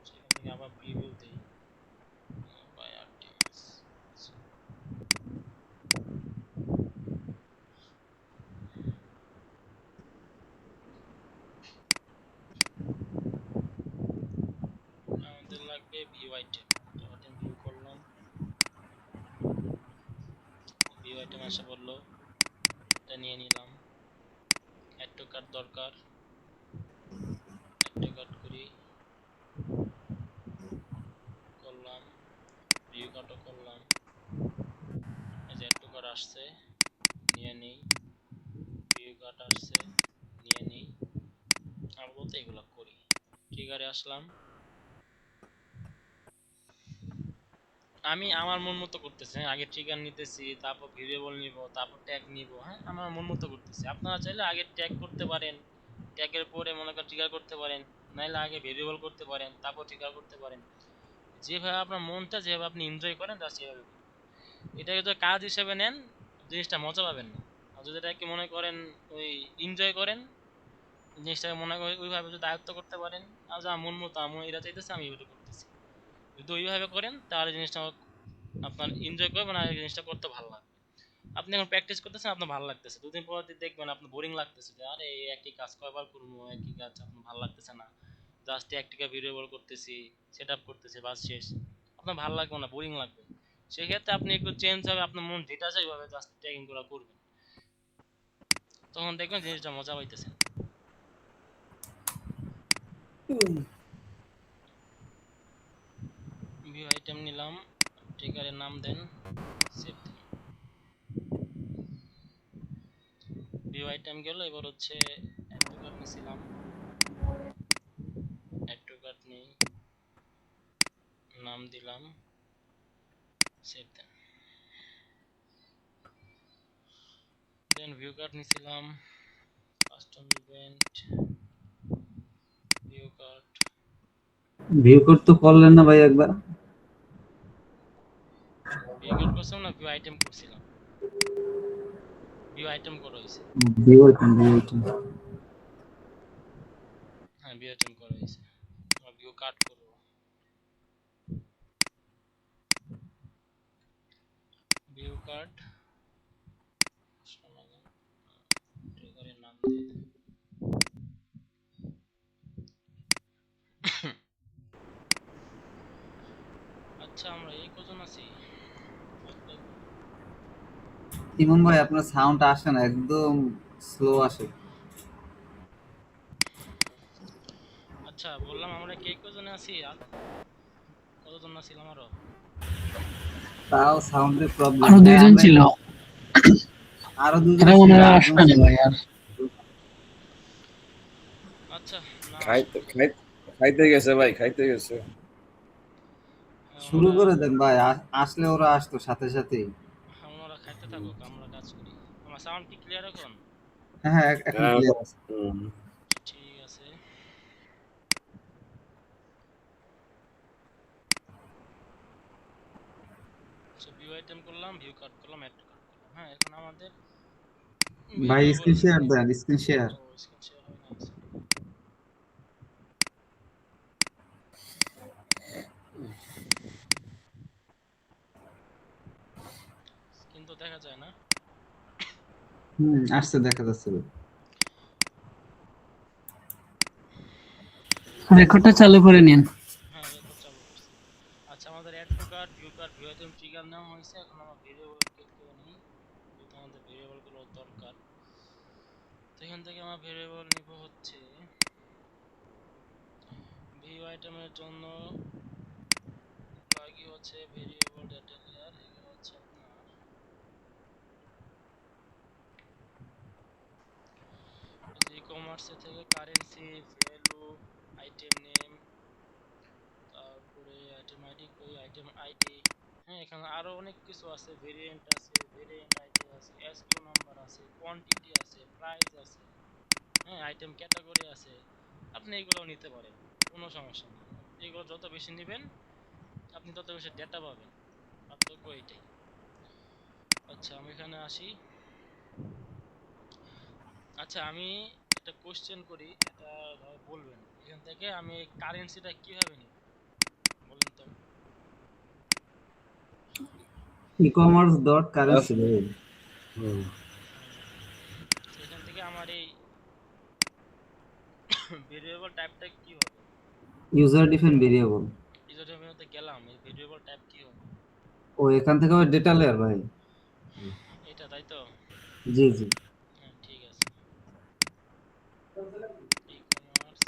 সেখান থেকে আবার প্রিভিউ দেই বাই আরটিএস। আমাদের লাগবে ভিউ আইটেম, আইটেম ভিউ করলাম, ভিউ আইটেম আসা বললো, এটা নিয়ে নিলাম। অ্যাড টু কার্ট দরকার, অ্যাড টু কার্ট করি, করলাম, ভিউ কার্টও করলাম। এই যে অ্যাড টু কার্ট আসছে, নিয়ে নেই, ভিউ কার্ট আসছে, নিয়ে নেই। আর বলতে এগুলো করি। ট্রিগারে আসলাম, আমি আমার মন মতো করতেছি, হ্যাঁ? আগে ট্রিগার নিতেছি, তারপর ভেরিয়েবল নিব, তারপর ট্যাগ নিব, হ্যাঁ? আমার মন মতো করতেছি। আপনারা চাইলে আগে ট্যাগ করতে পারেন, ট্যাগের পরে মনে করেন ট্রিগার করতে পারেন, নাইলে আগে ভেরিয়েবল করতে পারেন, তারপর ট্রিগার করতে পারেন। যেভাবে আপনার মনটা, যেভাবে আপনি এনজয় করেন তা সেভাবে করুন। এটাকে যদি কাজ হিসেবে নেন, জিনিসটা মজা পাবেন না। আর যদি এটাকে মনে করেন ওই এনজয় করেন, জিনিসটাকে মনে করেন ওইভাবে যদি আয়ত্ত করতে পারেন, আর যা মন মতো আমি এটা চাইতেছি, আমি এটা করতেছি, যদি ওইভাবে করেন তাহলে জিনিসটা আপনার এনজয় করবেন আর এই জিনিসটা করতে ভালো লাগবে। আপনি এখন প্র্যাকটিস করতেছেন, আপনার ভালো লাগতেছে, দুদিন পর দেখবেন আপনার বোরিং লাগতেছে, যে আরে এই একই কাজ কয়বার করবো, একই কাজ, আপনার ভালো লাগতেছে না, জাস্ট একটিকা ভেরিয়েবল করতেছি, সেট আপ করতেছি, বাস শেষ। আপনার ভালো লাগবে না, বোরিং লাগবে। সেক্ষেত্রে আপনি একটু চেঞ্জ হবে, আপনার মন যেটা চাই ওইভাবে জাস্ট ট্যাগিং করা করবেন, তখন দেখবেন জিনিসটা মজা পাইতেছে। ভিউ আইটেম নিলাম, ট্রিগারের নাম দেন, সেভ দেন। ভিউ আইটেম গেল, এবার হচ্ছে অ্যাড টু কার্ট নিছিলাম, অ্যাড টু কার্ট নেই, নাম দিলাম, সেভ দেন। দেন ভিউ কার্ট নিছিলাম, custom event, view cart, view code তো করলেন না ভাই একবার? ভিউ কার্ট করছিলাম না, ভিউ আইটেম করছিলাম, ভিউ আইটেম করা হয়েছে। View item, view item. হ্যাঁ, ভিউ আইটেম করা হয়েছে, ভিউ কার্ট করবো, ভিউ কার্ট, ট্রিগারের নাম দিয়ে দেন। আচ্ছা, আমরা এই কজন আছি? ইমন ভাই, আপনার সাউন্ড আসে না, একদম স্লো আসে। আচ্ছা, বললাম আমরা কে কজনে আছি, আর কতজন ছিলাম আরো? তাও সাউন্ডের প্রবলেম। আরো দুইজন ছিল, আরো দুজন এরা ছিল, মনে হয় আরেকজন আসবে না ছিল। ভাই আর। আচ্ছা, না খাইতে খাইতে খাইতে গেছে ভাই, খাইতে গেছে। শুরু করে দেন ভাই, আসলে ওরা আসতো সাথে সাথেই। আমরা খাইতে থাকুক, আমরা কাজ করি। আমার সাউন্ড কি ক্লিয়ার এখন? হ্যাঁ হ্যাঁ, এখন হ্যাঁ, ক্লিয়ার আছে। হুম। ঠিক আছে। সো ভিউ আইটেম করলাম, ভিউ কাট করলাম, অ্যাড কাট করলাম। হ্যাঁ, এখন আমাদের ভাই ভেরিয়েবল স্ক্রিন শেয়ার দেন, স্ক্রিন শেয়ার। ও স্ক্রিন শেয়ার হয় না। স্ক্রিন তো দেখা যায় না। আসছে, দেখা যাচ্ছে ভাই। রেকর্ডটা চালু করে নিন। হ্যাঁ, রেকর্ড চালু করছি। আচ্ছা, আমাদের add to cart, view cart, view item trigger নেওয়া হয়েছে। এখন আমরা ভেরিয়েবল ক্লিক করে নিই, যেহেতু আমাদের ভেরিয়েবল গুলো দরকার। তো এখান থেকে আমরা ভেরিয়েবল নিব হচ্ছে ভিউ আইটেমের জন্য লাগি হচ্ছে ভেরিয়েবল ডেটা লেয়ার। এগুলো হচ্ছে আপনার ই কমার্সে থেকে কারেন্সি, ভ্যালু, আইটেম নেম, তারপরে আইটেম আইডি, কই আইটেম আইডি। হ্যাঁ, এখানে আরো অনেক কিছু আছে, ভেরিয়েন্ট আছে, ভেরিয়েন্ট আইডি আছে, এসকিউ নাম্বার আছে, কোয়ান্টিটি আছে, প্রাইস আছে। হ্যাঁ, আইটেম ক্যাটাগরি আছে। আপনি এগুলোও নিতে পারেন, কোনো সমস্যা নেই। এগুলো যত বেশি নেবেন আপনি তত বেশি ডেটা পাবেন, পার্থক্য এইটাই। আচ্ছা, আমি এখানে আসি। আচ্ছা, আমি একটা কোশ্চেন করি, এটা বলবেন। এখান থেকে আমি কারেন্সিটা কিভাবে নিব বলেন তো? E commerce dot currency. হুম। এখান থেকে আমার এই ভেরিয়েবল টাইপটা কি হবে? User define variable. ইউজার ডেফিনেতে গেলাম, এই ভেরিয়েবল টাইপ কি হবে? ও এখান থেকে আবার ডেটা লেয়ার ভাই। এটা তাই তো? জি জি। হ্যাঁ, ঠিক আছে। ই কমার্স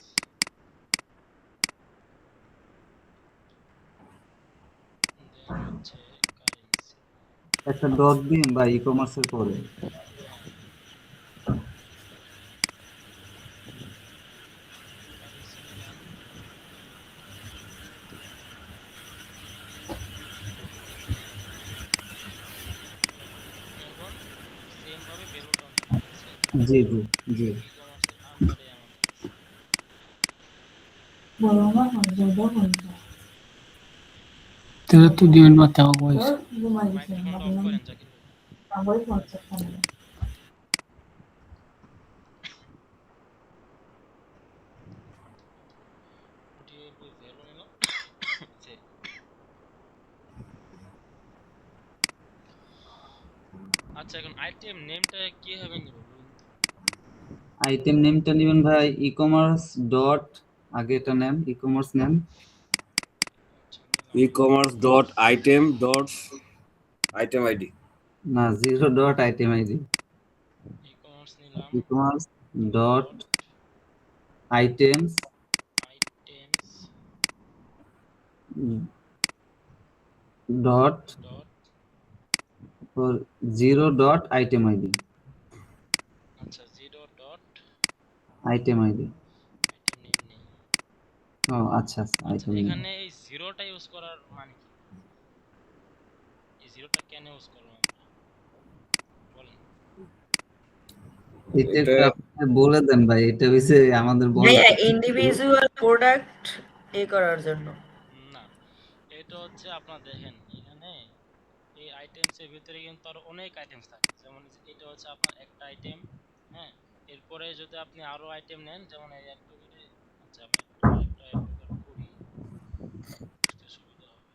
দেন হচ্ছে কারেন্সি। একটা ডট দিন বা ই কমার্সের পরে। হ্যাঁ, কারেন্সি নিলাম। এখন সেম ভাবে ভ্যালুটাও নিব, ঠিক আছে? জি জি জি। ই কমার্সের আন্ডারে আমাদের আছে। তেরো তো দিবেন মাথা বয়স। মাইক্রোফোনটা অফ করেন জাকির ভাই। ওটিআই ভ্যালু নিলাম। সেভ। আচ্ছা, এখন আইটেম নেমটা কিভাবে নিব বলুন তো? আইটেম নেমটা নেবেন ভাই ই কমার্স ডট, আগে এটা নেন ই কমার্স নেন। আচ্ছা, নিলাম। E commerce dot item dot item ID. না, zero dot item ID. E commerce নিলাম। E commerce dot dot items items dot dot zero dot item ID. আচ্ছা, zero dot item ID. Item name নেই। ও আচ্ছা আচ্ছা, আচ্ছা, আইটেম নেম। এখানে এই জিরোটা ইউজ করার মানে কি? এই জিরোটা কেন ইউজ করলাম আমরা বলেন? এটা এটা একটু আপনি বলে দেন ভাই, এটা হইছে আমাদের বড় ভাইয়া কিছু। ইন্ডিভিজুয়াল প্রোডাক্ট করার জন্য। না, এটা হচ্ছে আপনার দেখেন এখানে এই আইটেমস এর ভিতরে কিন্তু আরো অনেক আইটেমস থাকে। যেমন এটা হচ্ছে আপনার একটা আইটেম। হ্যাঁ, এরপরে যদি আপনি আরো আইটেম নেন, যেমন এই অ্যাড টু কার্টে। আচ্ছা, আমি একটা অ্যাড টু কার্ট করি, বুঝতে সুবিধা হবে।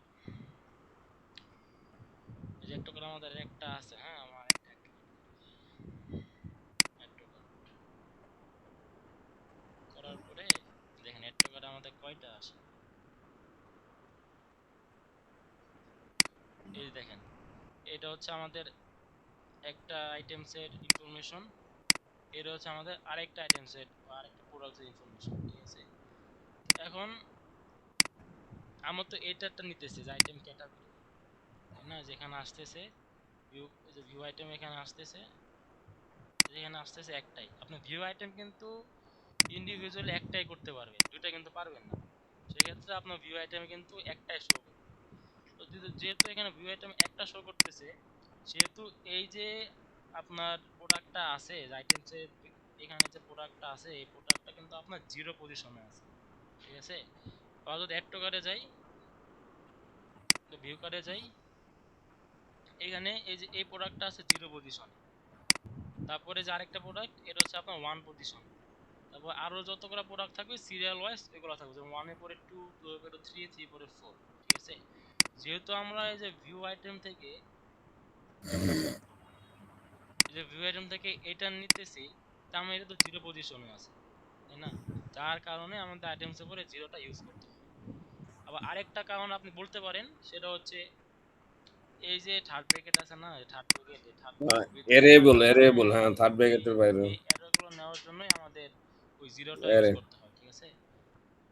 এই যে অ্যাড টু কার্ট আমাদের একটা আছে। হ্যাঁ, আমার একটা add to cart add to cart করার পরে দেখেন অ্যাড টু কার্ট আমাদের কয়টা আসে। এই যে দেখেন, এটা হচ্ছে আমাদের একটা আইটেমস এর ইনফরমেশন, এটা হচ্ছে আমাদের আরেকটা আইটেম সেট বা আরেকটা প্রোডাক্টের ইনফরমেশন, ঠিক আছে? এখন আমরা তো এটারটা নিতেছি যে আইটেম ক্যাটাগরি, তাই না? যেখানে আসতেছে ভিউ, এই যে ভিউ আইটেম এখানে আসতেছে, যেখানে আসতেছে একটাই। আপনি ভিউ আইটেম কিন্তু ইন্ডিভিজুয়ালি একটাই করতে পারবেন, দুইটা কিন্তু পারবেন না। সেক্ষেত্রে আপনার ভিউ আইটেমে কিন্তু একটাই শো করবে। তো যেহেতু এখানে ভিউ আইটেম একটা শো করতেছে, সেহেতু এই যে আপনার প্রোডাক্টটা আছে আইটেমসে, এখানে যে প্রোডাক্টটা আছে এই প্রোডাক্টটা কিন্তু আপনার 0 পজিশনে আছে, ঠিক আছে। তো যদি অ্যাড টু কার্টে যাই, তো ভিউ কার্টে যাই, এখানে এই যে এই প্রোডাক্টটা আছে 0 পজিশনে। তারপরে যে আরেকটা প্রোডাক্ট এটা হচ্ছে আপনার 1 পজিশন। তারপর আরো যতগুলো প্রোডাক্ট থাকবে সিরিয়াল ওয়াইজ এগুলো থাকবে, যেমন 1 এর পরে 2, 2 এর পরে 3, 3 এর পরে 4, ঠিক আছে। যেহেতু আমরা এই যে ভিউ আইটেম থেকে এটা নিতেছি, তার মানে এটা তো 0 পজিশনে আছে, তাই না? যার কারণে আমাদের আইটেমসের পরে 0টা ইউজ করতে হবে। আবার আরেকটা কারণ আপনি বলতে পারেন, সেটা হচ্ছে এই যে থার্ড ব্র্যাকেট আছে না, থার্ড ব্র্যাকেট এরেবল হ্যাঁ, থার্ড ব্র্যাকেটের বাইরে এই এররগুলো নেওয়ার জন্যই আমাদের ওই 0টা ইউজ এরে করতে হয়, ঠিক আছে।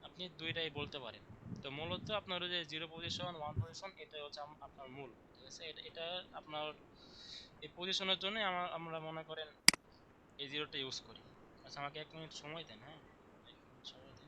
আপনি দুইটাই বলতে পারেন। তো মূলত আপনার ওই যে 0 পজিশন 1 পজিশন এটা হচ্ছে আপনার মূল, ঠিক আছে। এটা আপনার এই পজিশনের জন্য আমরা মনে করেন এই 0টা ইউজ করি। আচ্ছা আমাকে 1 মিনিট সময় দেন, হ্যাঁ 1 মিনিট সময় দেন।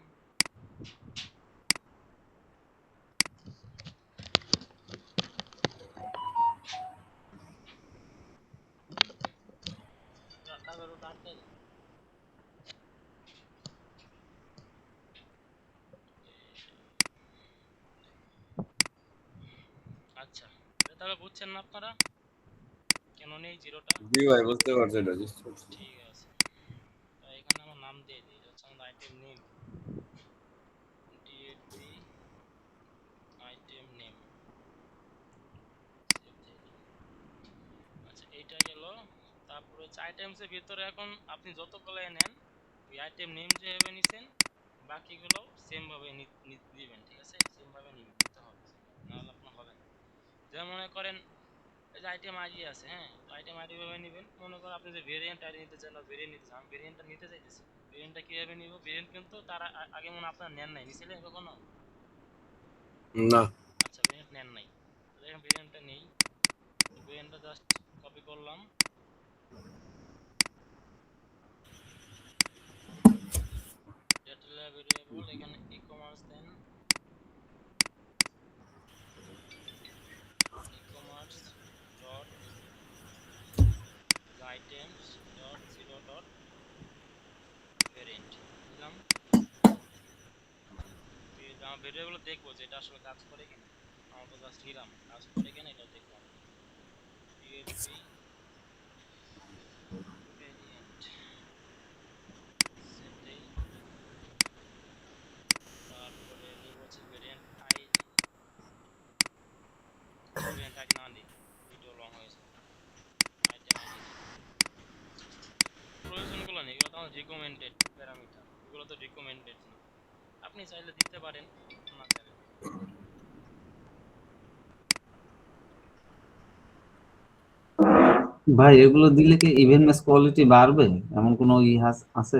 আচ্ছা, তাহলে বুঝছেন না আপনারা কেন নেই 0টা? জি ভাই, বুঝতে পারছি এটা, বুঝতে পারছি। ঠিক আছে, তো এখানে আমার নাম দিয়ে দিই, এটা হচ্ছে আমাদের item name, DAP item name. আচ্ছা এইটা গেল। তারপরে হচ্ছে আইটেমসের ভিতরে এখন আপনি যতগুলো নেন ওই আইটেম নেম যেভাবে নিছেন বাকিগুলো সেম ভাবে নিবেন, ঠিক আছে। সেম ভাবে নিতে হবে, নাহলে আপনার হবে না। যেমন মনে করেন এই যে আইটেম আইডি আছে, হ্যাঁ, তো আইটেম আইডি ভাবে নেবেন। মনে করেন আপনি যে ভেরিয়েন্ট আইডি নিতে চান, ভেরিয়েন্ট নিতে চান, আমি ভেরিয়েন্টটা নিতে চাইতেছি। ভেরিয়েন্টটা কিভাবে নিব? ভেরিয়েন্ট কিন্তু তার আগে মনে আপনার নেন নাই, নিছিলেন কখনো? না, আচ্ছা ভেরিয়েন্ট নেন নাই, তাহলে এখন ভেরিয়েন্টটা নেই। ভেরিয়েন্টটা জাস্ট কপি করলাম, ডেটা ভেরিয়েবল এখানে ই-কমার্স দেন, ecommerce dot items dot 0 dot variant দিলাম। ভেরিয়েবল দেখবো যে এটা আসলে কাজ করে কিনা, আমার তো জাস্ট নিলাম, কাজ করে কিনা এটা দেখলাম। পিএইচপি ভেরিয়েন্ট সেটাই, তারপরে নিব হচ্ছে ভেরিয়েন্ট আইডি, ভেরিয়েন্ট আইডি না দিই ভিডিও লং হয়েছে, আইটেম আইডি প্রয়োজনগুলো নেই, এগুলো তো আমার রিকমেন্ডেড প্যারামিটার, এগুলো তো রিকমেন্ডেড না, আপনি চাইলে দিতে পারেন, না চাইলে ভাই এগুলো দিলে কি ইভেন্ট ম্যাচ কোয়ালিটি বাড়বে, এমন কোনো আছে?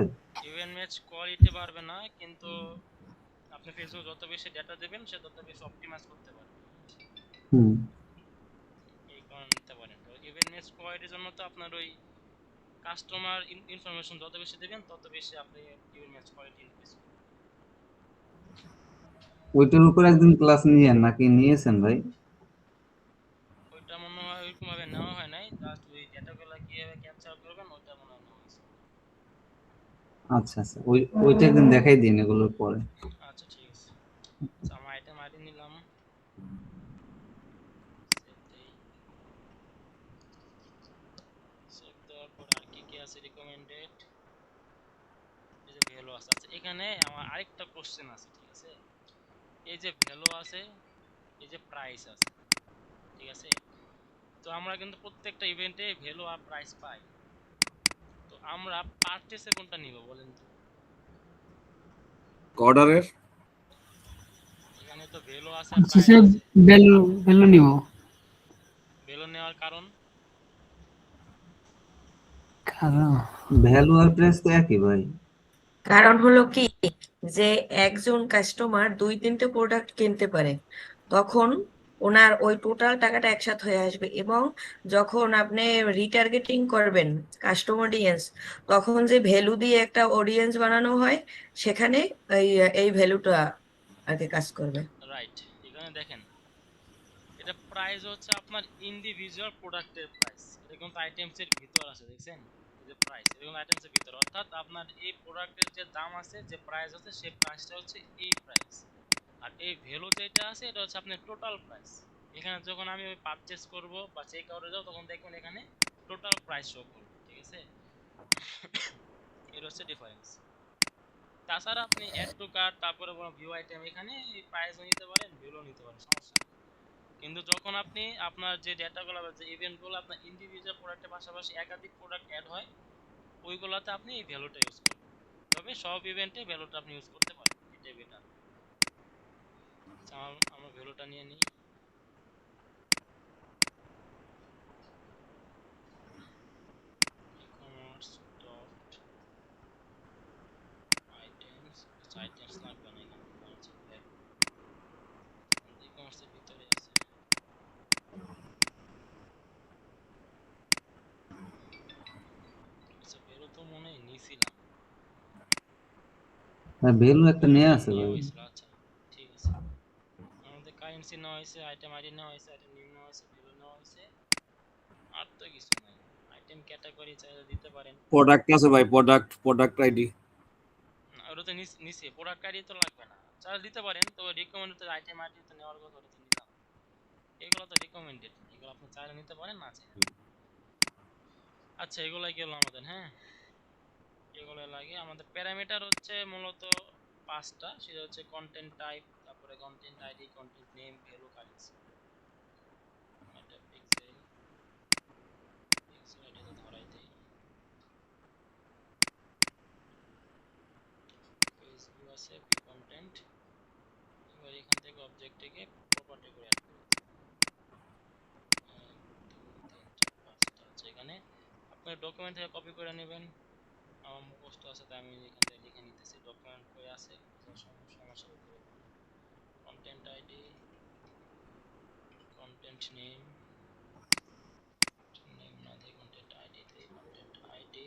ইভেন্ট ম্যাচ কোয়ালিটি বাড়বে না, কিন্তু আপনি ফেসবুক যত বেশি ডেটা দেবেন সে তত বেশি অপটিমাইজ করতে পারবে, হুম। এই কারণে নিতে পারেন। তো ইভেন্ট ম্যাচ কোয়ালিটির জন্য তো আপনার ওই কাস্টমার ইনফরমেশন যত বেশি দেবেন তত বেশি আপনি ইভেন্ট ম্যাচ কোয়ালিটি ইনক্রিজ করবেন। ওইটার উপর একদিন ক্লাস নিয়েন নাকি নিয়েছেন ভাই? ওইটা মনে হয় ওইরকম ভাবে নেওয়া হয় নাই, জাস্ট ওই ডেটাগুলো কিভাবে ক্যাপচার করবেন ওইটা মনে হয় নেওয়া হয়েছে। আচ্ছা আচ্ছা, ওইটা একদিন দেখাই দিন এগুলোর পরে। আচ্ছা ঠিক আছে, আচ্ছা আমার আইটেম আইডি নিলাম, সেভ দেই, সেভ দেওয়ার পর আর কি কি আছে রিকমেন্ডেড, এই যে ভ্যালু আছে। আচ্ছা এখানে আমার আরেকটা কোশ্চেন আছে, ঠিক আছে। এই যে ভ্যালু আছে, এই যে প্রাইস আছে, ঠিক আছে। তো আমরা কিন্তু প্রত্যেকটা ইভেন্টে ভ্যালু আর প্রাইস পাই, তো আমরা পারচেসে কোনটা নিব বলেন তো? অর্ডারের এখানে তো ভ্যালু আছে আর আচ্ছা প্রাইস সে আছে। ভ্যালু ভ্যালু নিব। ভ্যালু নেওয়ার কারণ কারণ ভ্যালু আর প্রাইস তো একই ভাই। কারণ হলো কি, যে একজন কাস্টমার 2-3টে প্রোডাক্ট কিনতে পারে, তখন ওনার ওই টোটাল টাকাটা একসাথে হয়ে আসবে। এবং যখন আপনি রিটার্গেটিং করবেন কাস্টমার অডিয়েন্স, তখন যে ভ্যালু দিয়ে একটা অডিয়েন্স বানানো হয়, সেখানে এই এই ভ্যালুটা আগে কাজ করবে। রাইট। এখানে দেখেন, এটা প্রাইস হচ্ছে আপনার ইন্ডিভিজুয়াল প্রোডাক্টের প্রাইস। এটা কিন্তু আইটেমসের ভিতর আছে, দেখছেন? এই যে প্রাইস, এটা কিন্তু আইটেমসের ভিতর। অর্থাৎ আপনার এই প্রোডাক্টের যে দাম আছে, যে প্রাইস আছে, সেই প্রাইসটা হচ্ছে এই প্রাইস। আর এই ভ্যালু যেটা আছে, এটা হচ্ছে আপনার টোটাল প্রাইস। এখানে যখন আমি ওই পারচেজ করব বা চেক আউটে যাব, তখন দেখবেন এখানে টোটাল প্রাইস শো করবে, ঠিক আছে? এর হচ্ছে ডিফারেন্স। তাছাড়া আপনি অ্যাড টু কার্ট, তারপরে কোনো ভিউ আইটেম, এখানে প্রাইসও নিতে পারেন, ভ্যালুও নিতে পারেন, সমস্যা নেই। কিন্তু যখন আপনি আপনার যে ডেটাগুলো বা যে ইভেন্টগুলো আপনার ইন্ডিভিজুয়াল প্রোডাক্টের পাশাপাশি একাধিক প্রোডাক্ট অ্যাড হয়, ওইগুলোতে আপনি এই ভ্যালুটা ইউজ করবেন। তবে সব ইভেন্টে ভ্যালুটা আপনি ইউজ করতে পারেন, এটাই বেটার। আচ্ছা, আমরা ভ্যালুটা নিয়ে নিই। ই-কমার্স ডট আইটেমস, আইটেমস লাগবে না এখানে, হচ্ছে ভ্যালু। ই-কমার্সের ভিতরে আছে। আচ্ছা, ভ্যালু তো মনে হয় নিয়েছিলাম, হ্যাঁ, ভ্যালু একটা নিয়ে ভ্যালুটা আছে নেওয়া ভাই। হয়েছিল। আচ্ছা, ঠিক আছে। আমাদের কারেন্সি নেওয়া হয়েছে, আইটেম আইডি নেওয়া হয়েছে, আইটেম নেম নেওয়া হয়েছে, ভ্যালু নেওয়া হয়েছে, আর তো কিছু নাই। আইটেম ক্যাটাগরি চাইলে দিতে পারেন। প্রোডাক্ট আছে ভাই, প্রোডাক্ট আইডি। না, ওটা তো নিচে প্রোডাক্ট আইডি তো লাগবে না, চাইলে দিতে পারেন। তো রিকমেন্ডেড আইটেম আইডি তো নেওয়ার কথা, ওটা তো নিলাম। এগুলো তো রিকমেন্ডেড, এগুলো আপনি চাইলে নিতে পারেন, না চাইলে না। আচ্ছা, এগুলাই গেল আমাদের। হ্যাঁ, এগুলো লাগে আমাদের। প্যারামিটার হচ্ছে মূলত পাঁচটা, সেটা হচ্ছে কন্টেন্ট টাইপ, তারপরে content ID, content name, value, currency. এটা পিক্সেল, পিক্সেল আইডি তো ধরাই দেই। পেজ ভিউ আছে, ভিউ কন্টেন্ট। এবার এখান থেকে অবজেক্ট থেকে প্রপার্টি করে অ্যাড করে দিচ্ছি। 1 2 3 4 5টা আছে এখানে। আপনার ডকুমেন্ট থেকে কপি করে নেবেন। আমার মুখস্থ আছে, তাই আমি এখান থেকে লিখে নিতেছি। ডকুমেন্ট কই আছে, সমস্যা করে ফেলবো। Content ID, content name, name না দিয়ে কন্টেন্ট আইডি দিই, কন্টেন্ট আইডি।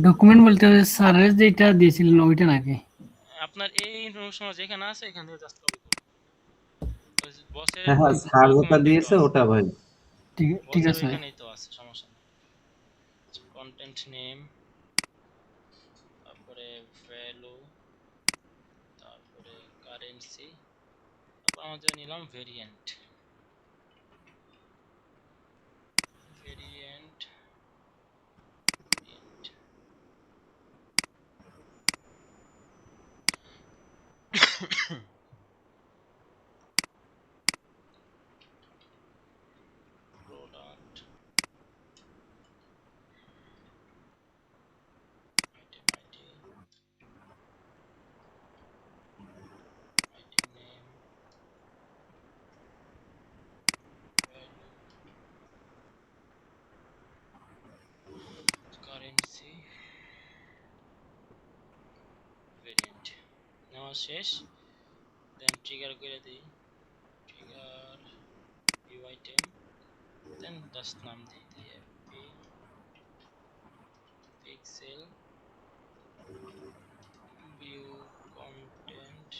ডকুমেন্ট বলতে স্যারের যেটা দিয়েছিলেন ওইটা নাকি? আপনার এই ইনফরমেশন যেখানে আছে, এখান থেকে জাস্ট কপি করুন। বসের হ্যাঁ হ্যাঁ, স্যার যেটা ডকুমেন্টেই তো দিয়েছে আছে, ওটা ভাই। ঠিক বসের আছে ভাই। ওইখানেই তো আছে, সমস্যা নেই। কন্টেন্ট নেম, তারপরে ভ্যালু, তারপরে কারেন্সি, তারপর আমাদের নিলাম variant. Variant product item ID, item name, value, currency, variant. নেওয়া শেষ। দেন ট্রিগার করে দিই, ট্রিগার ভিউ আইটেম। দেন জাস্ট নাম দিয়ে দিই এফপি পিক্সেল ভিউ কন্টেন্ট।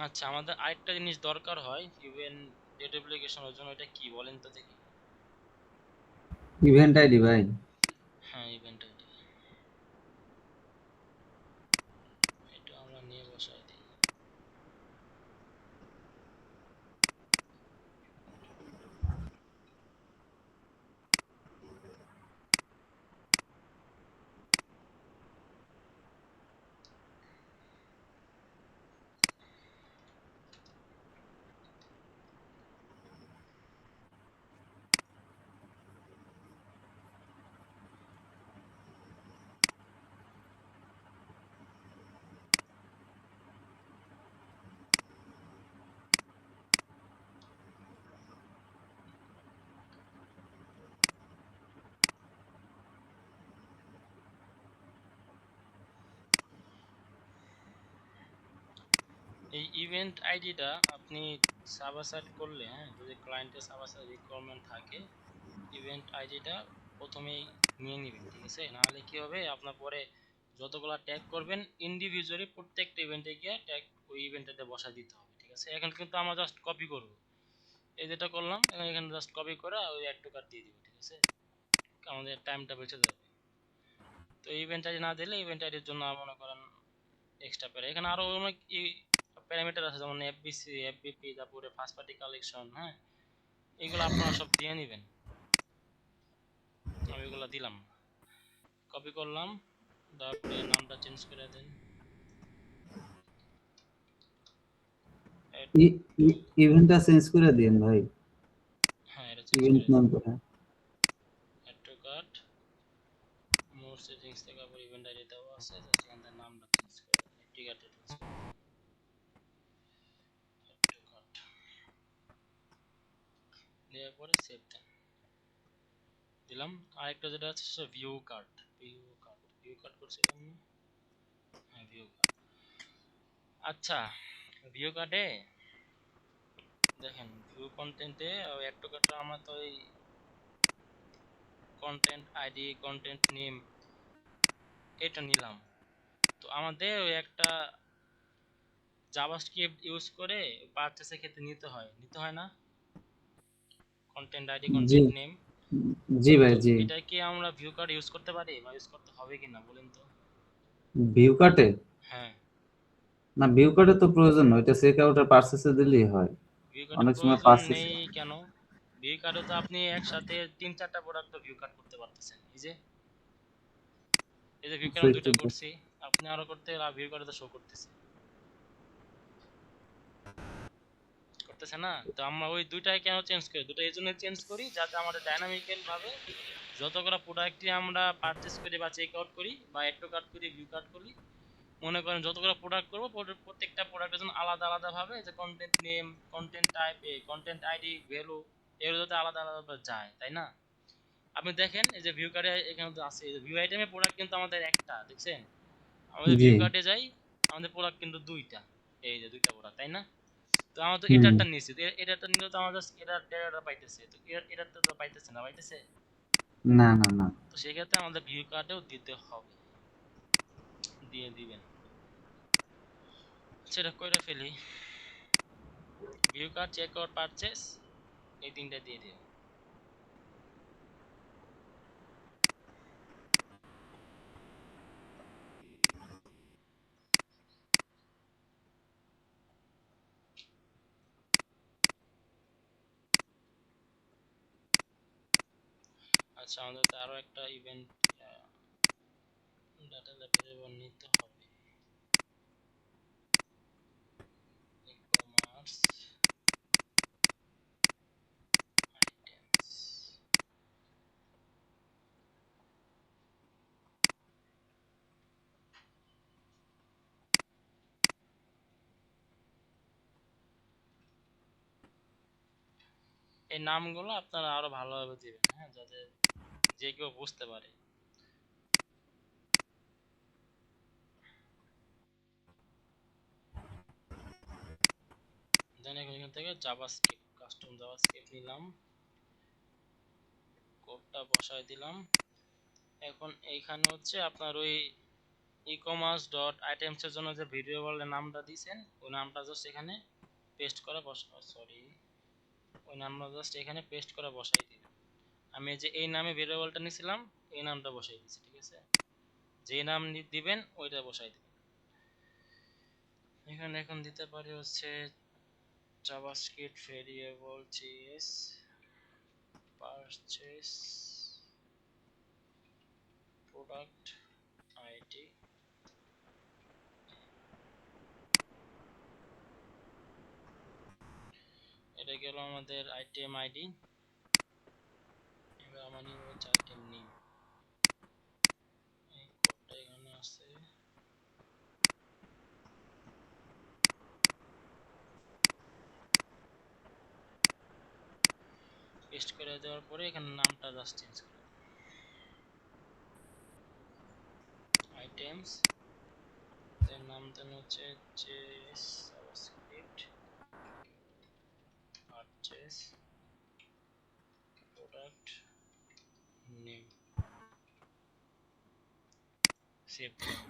আচ্ছা, আমাদের আরেকটা জিনিস দরকার হয় ইভেন ডেটা অ্যাপ্লিকেশনের জন্য। এটা কি বলেন তো দেখি? ইভেন্ট আইডি ভাই। হ্যাঁ, ইভেন্ট আইডি। এটা আমরা নিয়ে বসাই দিই। এই ইভেন্ট আইডিটা আপনি সার্ভার সাইড করলে, হ্যাঁ, যদি ক্লায়েন্টের সার্ভার সাইড রিকোয়ারমেন্ট থাকে, ইভেন্ট আইডিটা প্রথমেই নিয়ে নেবেন, ঠিক আছে? নাহলে কি হবে, আপনার পরে যতগুলো ট্যাগ করবেন ইন্ডিভিজুয়ালি প্রত্যেকটা ইভেন্টে গিয়ে ট্যাগ ওই ইভেন্টটাতে বসায় দিতে হবে, ঠিক আছে? এখন কিন্তু আমরা জাস্ট কপি করব, এই যেটা করলাম এখানে জাস্ট কপি করে ওই অ্যাড টু কার্ট দিয়ে দিব, ঠিক আছে? আমাদের টাইমটা বেঁচে যাবে। তো ইভেন্ট আইডি না দিলে ইভেন্ট আইডির জন্য মনে করেন এক্সট্রা প্যারা, এখানে আরো অনেক প্যারামিটার আছে, যেমন এফবিসি, এফবিপি, তারপরে ফার্স্ট পার্টি কালেকশন, হ্যাঁ, এগুলো আপনারা সব দিয়ে নেবেন। আমি এগুলো দিলাম, কপি করলাম, তারপরে নামটা চেঞ্জ করে দেন, ইভেন্টটা চেঞ্জ করে দিন ভাই, হ্যাঁ এটা চেঞ্জ ইভেন্ট করে নাম দেন, করে। Add to cart, more settings থেকে আবার ইভেন্ট আইডি দেওয়া আছে, জাস্ট এখানে নামটা চেঞ্জ করে দেন, টিকারটা চেঞ্জ করে দেন, অ্যাড টু কার্ট দেওয়ার পরে সেভ দেন, দিলাম। আরেকটা যেটা আছে সেটা ভিউ কার্ট, ভিউ কার্ট করছিলাম না, হ্যাঁ ভিউ কার্ট। আচ্ছা, ভিউ কার্টে দেখেন ভিউ কন্টেন্টে অ্যাড টু কার্টটা আমরা তো এই কন্টেন্ট আইডি, কন্টেন্ট নেম এটা নিলাম। তো আমাদের ওই একটা জাভাস্ক্রিপ্ট ইউজ করে পারচেসের ক্ষেত্রে নিতে হয় না, কন্টেন্ট আইডি, জি কন্টেন্ট নেম। জি ভাই তো জি। এটা কি আমরা ভিউ কার্ড ইউজ করতে পারি বা ইউজ করতে হবে কিনা বলেন তো? ভিউ কাটে হ্যাঁ, না, ভিউ কাটে তো প্রয়োজন নয়, এটা চেক আউট আর পারচেসে দিলেই হয়। ভিউ কার্ডের অনেক সময় প্রয়োজন পারচেস, নেই কেন? ভিউ কার্ডে তো আপনি একসাথে 3-4টা প্রোডাক্ট ভিউ কার্ড করতে পারতেছেন। এই যে ভিউ কার্ড আমি দুইটা করছি, আপনি আরো করতে ভিউ কার্ডে তো শো করতেছে না। তো আমরা ওই দুইটাই কেন চেঞ্জ করি, দুটো এই জন্য চেঞ্জ করি যাতে আমাদের ডাইনামিক্যাল ভাবে যতগুলো প্রোডাক্টই আমরা পারচেস করি বা চেক আউট করি বা অ্যাড টু কার্ট করি, ভিউ কার্ট করি, মনে করেন যতগুলো প্রোডাক্ট করব প্রত্যেকটা প্রোডাক্টের জন্য আলাদা আলাদা ভাবে যে content name, content type, content ID, value এর যাতে আলাদা আলাদা যায়, তাই না? আপনি দেখেন এই যে ভিউ কার্ডে এখানে তো আছে, এই যে ভিউ আইটেমে প্রোডাক্ট কিন্তু আমাদের একটা, দেখছেন? আমাদের জি ভিউ কার্ডে যাই, আমাদের প্রোডাক্ট কিন্তু দুইটা, এই যে দুইটা প্রোডাক্ট, তাই না? তো আমরা তো হুম। এটারটা নিয়েছি, তো এটারটা নিলে তো আমরা জাস্ট এটার ডেটাটা পাইতেছে, তো এটারটা তো পাইতেছে না, পাইতেছে। না না না, তো সেক্ষেত্রে আমাদের ভিউ কার্ডেও দিতে হবে, দিয়ে দিবেন। সেটা করে ফেলি, view cart, check out, purchase, এই তিনটা দিয়ে দিও। আচ্ছা, আমাদের তো আরো একটা ইভেন্ট ডাটা ল্যাবেল নিতে হবে, ই-কমার্স আইটেমস। এই নামগুলো আপনারা আরো ভালোভাবে দিবেন, হ্যাঁ, যাতে যে কেউ বুঝতে পারে। দেন এখান থেকে জাভাস্ক্রিপ্ট, কাস্টম জাভাস্ক্রিপ্ট নিলাম, কোডটা বসায় দিলাম। এখন এইখানে হচ্ছে আপনার ওই ই-কমার্স ডট আইটেমস এর জন্য যে ভেরিয়েবলের নামটা দিয়েছেন ওই নামটা জাস্ট এখানে পেস্ট করে ওই নামটা জাস্ট এখানে পেস্ট করে বসাই দিবেন। আমি যে এই নামে ভেরিয়েবলটা নিয়েছিলাম এই নামটা বসাই দিয়েছি, ঠিক আছে? যে নাম দিবেন ওইটা বসাই দিবেন। এখানে এখন দিতে পারি হচ্ছে জাভাস্ক্রিপ্ট ভেরিয়েবল চেস পারচেস প্রোডাক্ট আইডি, এটা গেল আমাদের আইটেম আইডি। এবার আমার নিব হচ্ছে আইটেম নেম, এই কোডটা এখানে আছে, পেস্ট করে দেওয়ার পরে এখানে নামটা জাস্ট চেঞ্জ করে আইটেমস, এর নাম দেন হচ্ছে চেস JavaScript purchase product name save দিলাম।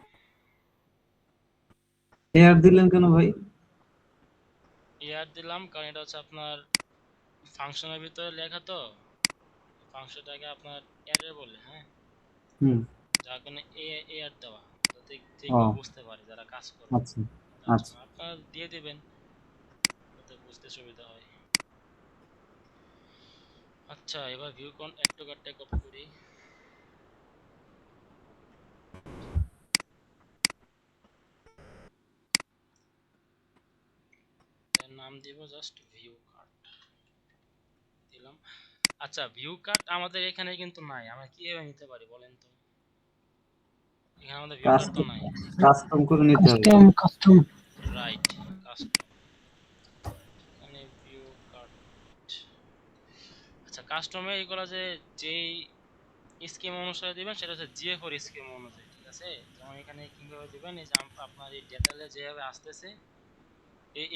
এয়ার দিলেন কেন ভাই? ইয়ার দিলাম কারণ এটা হচ্ছে আপনার ফাংশনের ভিতরে লেখা তো, ফাংশনটাকে আপনার এরর বলে, হ্যাঁ, হুম। যার কারণে এআর দেওয়া, যাতে যে ও কেউ বুঝতে পারে যারা কাজ করবে, আচ্ছা তার আচ্ছা। জন্য আপনারা দিয়ে দিবেন যাতে বুঝতে সুবিধা হয়। আচ্ছা, এবার ভিউ কোন অ্যাড টু কার্টটা কপি করি, এর নাম দিব জাস্ট ভিউ কার্ট দিলাম। আচ্ছা, ভিউ কার্ট আমাদের এখানে কিন্তু নাই, আমরা কিভাবে নিতে পারি বলেন তো? এখানে আমাদের ভিউ কার্ট তো কাস্টম নাই। কাস্টম করে নিতে হবে। কাস্টম রাইট, কাস্টম, এখানে ভিউ কার্ট। আচ্ছা, কাস্টমে এগুলো যেই স্কিম অনুসারে দিবেন সেটা হচ্ছে জিএফ এর স্কিম অনুযায়ী, ঠিক আছে? যেমন এখানে কিভাবে দিবেন, এই যে আপনার এই ডেটা লেয়ার যেভাবে আসতেছে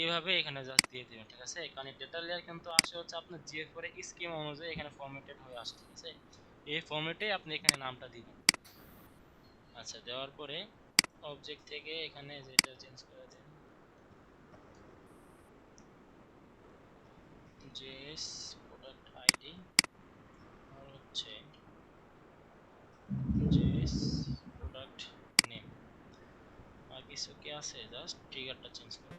এইভাবে এখানে জাস্ট দিয়ে দিবেন, ঠিক আছে? কারণ ডেটা লেয়ার কিন্তু আসে হচ্ছে আপনার জিএফ এর স্কিম অনুযায়ী এখানে ফরম্যাটেড হয়ে আসে, ঠিক আছে? এই ফরম্যাটে আপনি এখানে নামটা দিবেন। আচ্ছা, দেওয়ার পরে অবজেক্ট থেকে এখানে যেটা চেঞ্জ করে দেন, জেএস প্রোডাক্ট আইডি আর হচ্ছে জেএস প্রোডাক্ট নেম, আর কিছু কি আছে, জাস্ট ট্রিগারটা চেঞ্জ করে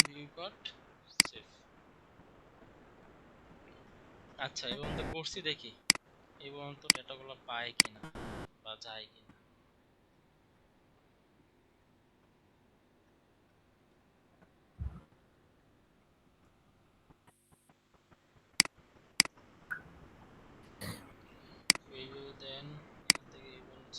ভিউ কাট সেভ। আচ্ছা, এবং তো করছি, দেখি এবং তো ডেটাগুলো পায় কিনা বা যায় কিনা। ভিউ দেন এখান থেকে ইভেন্ট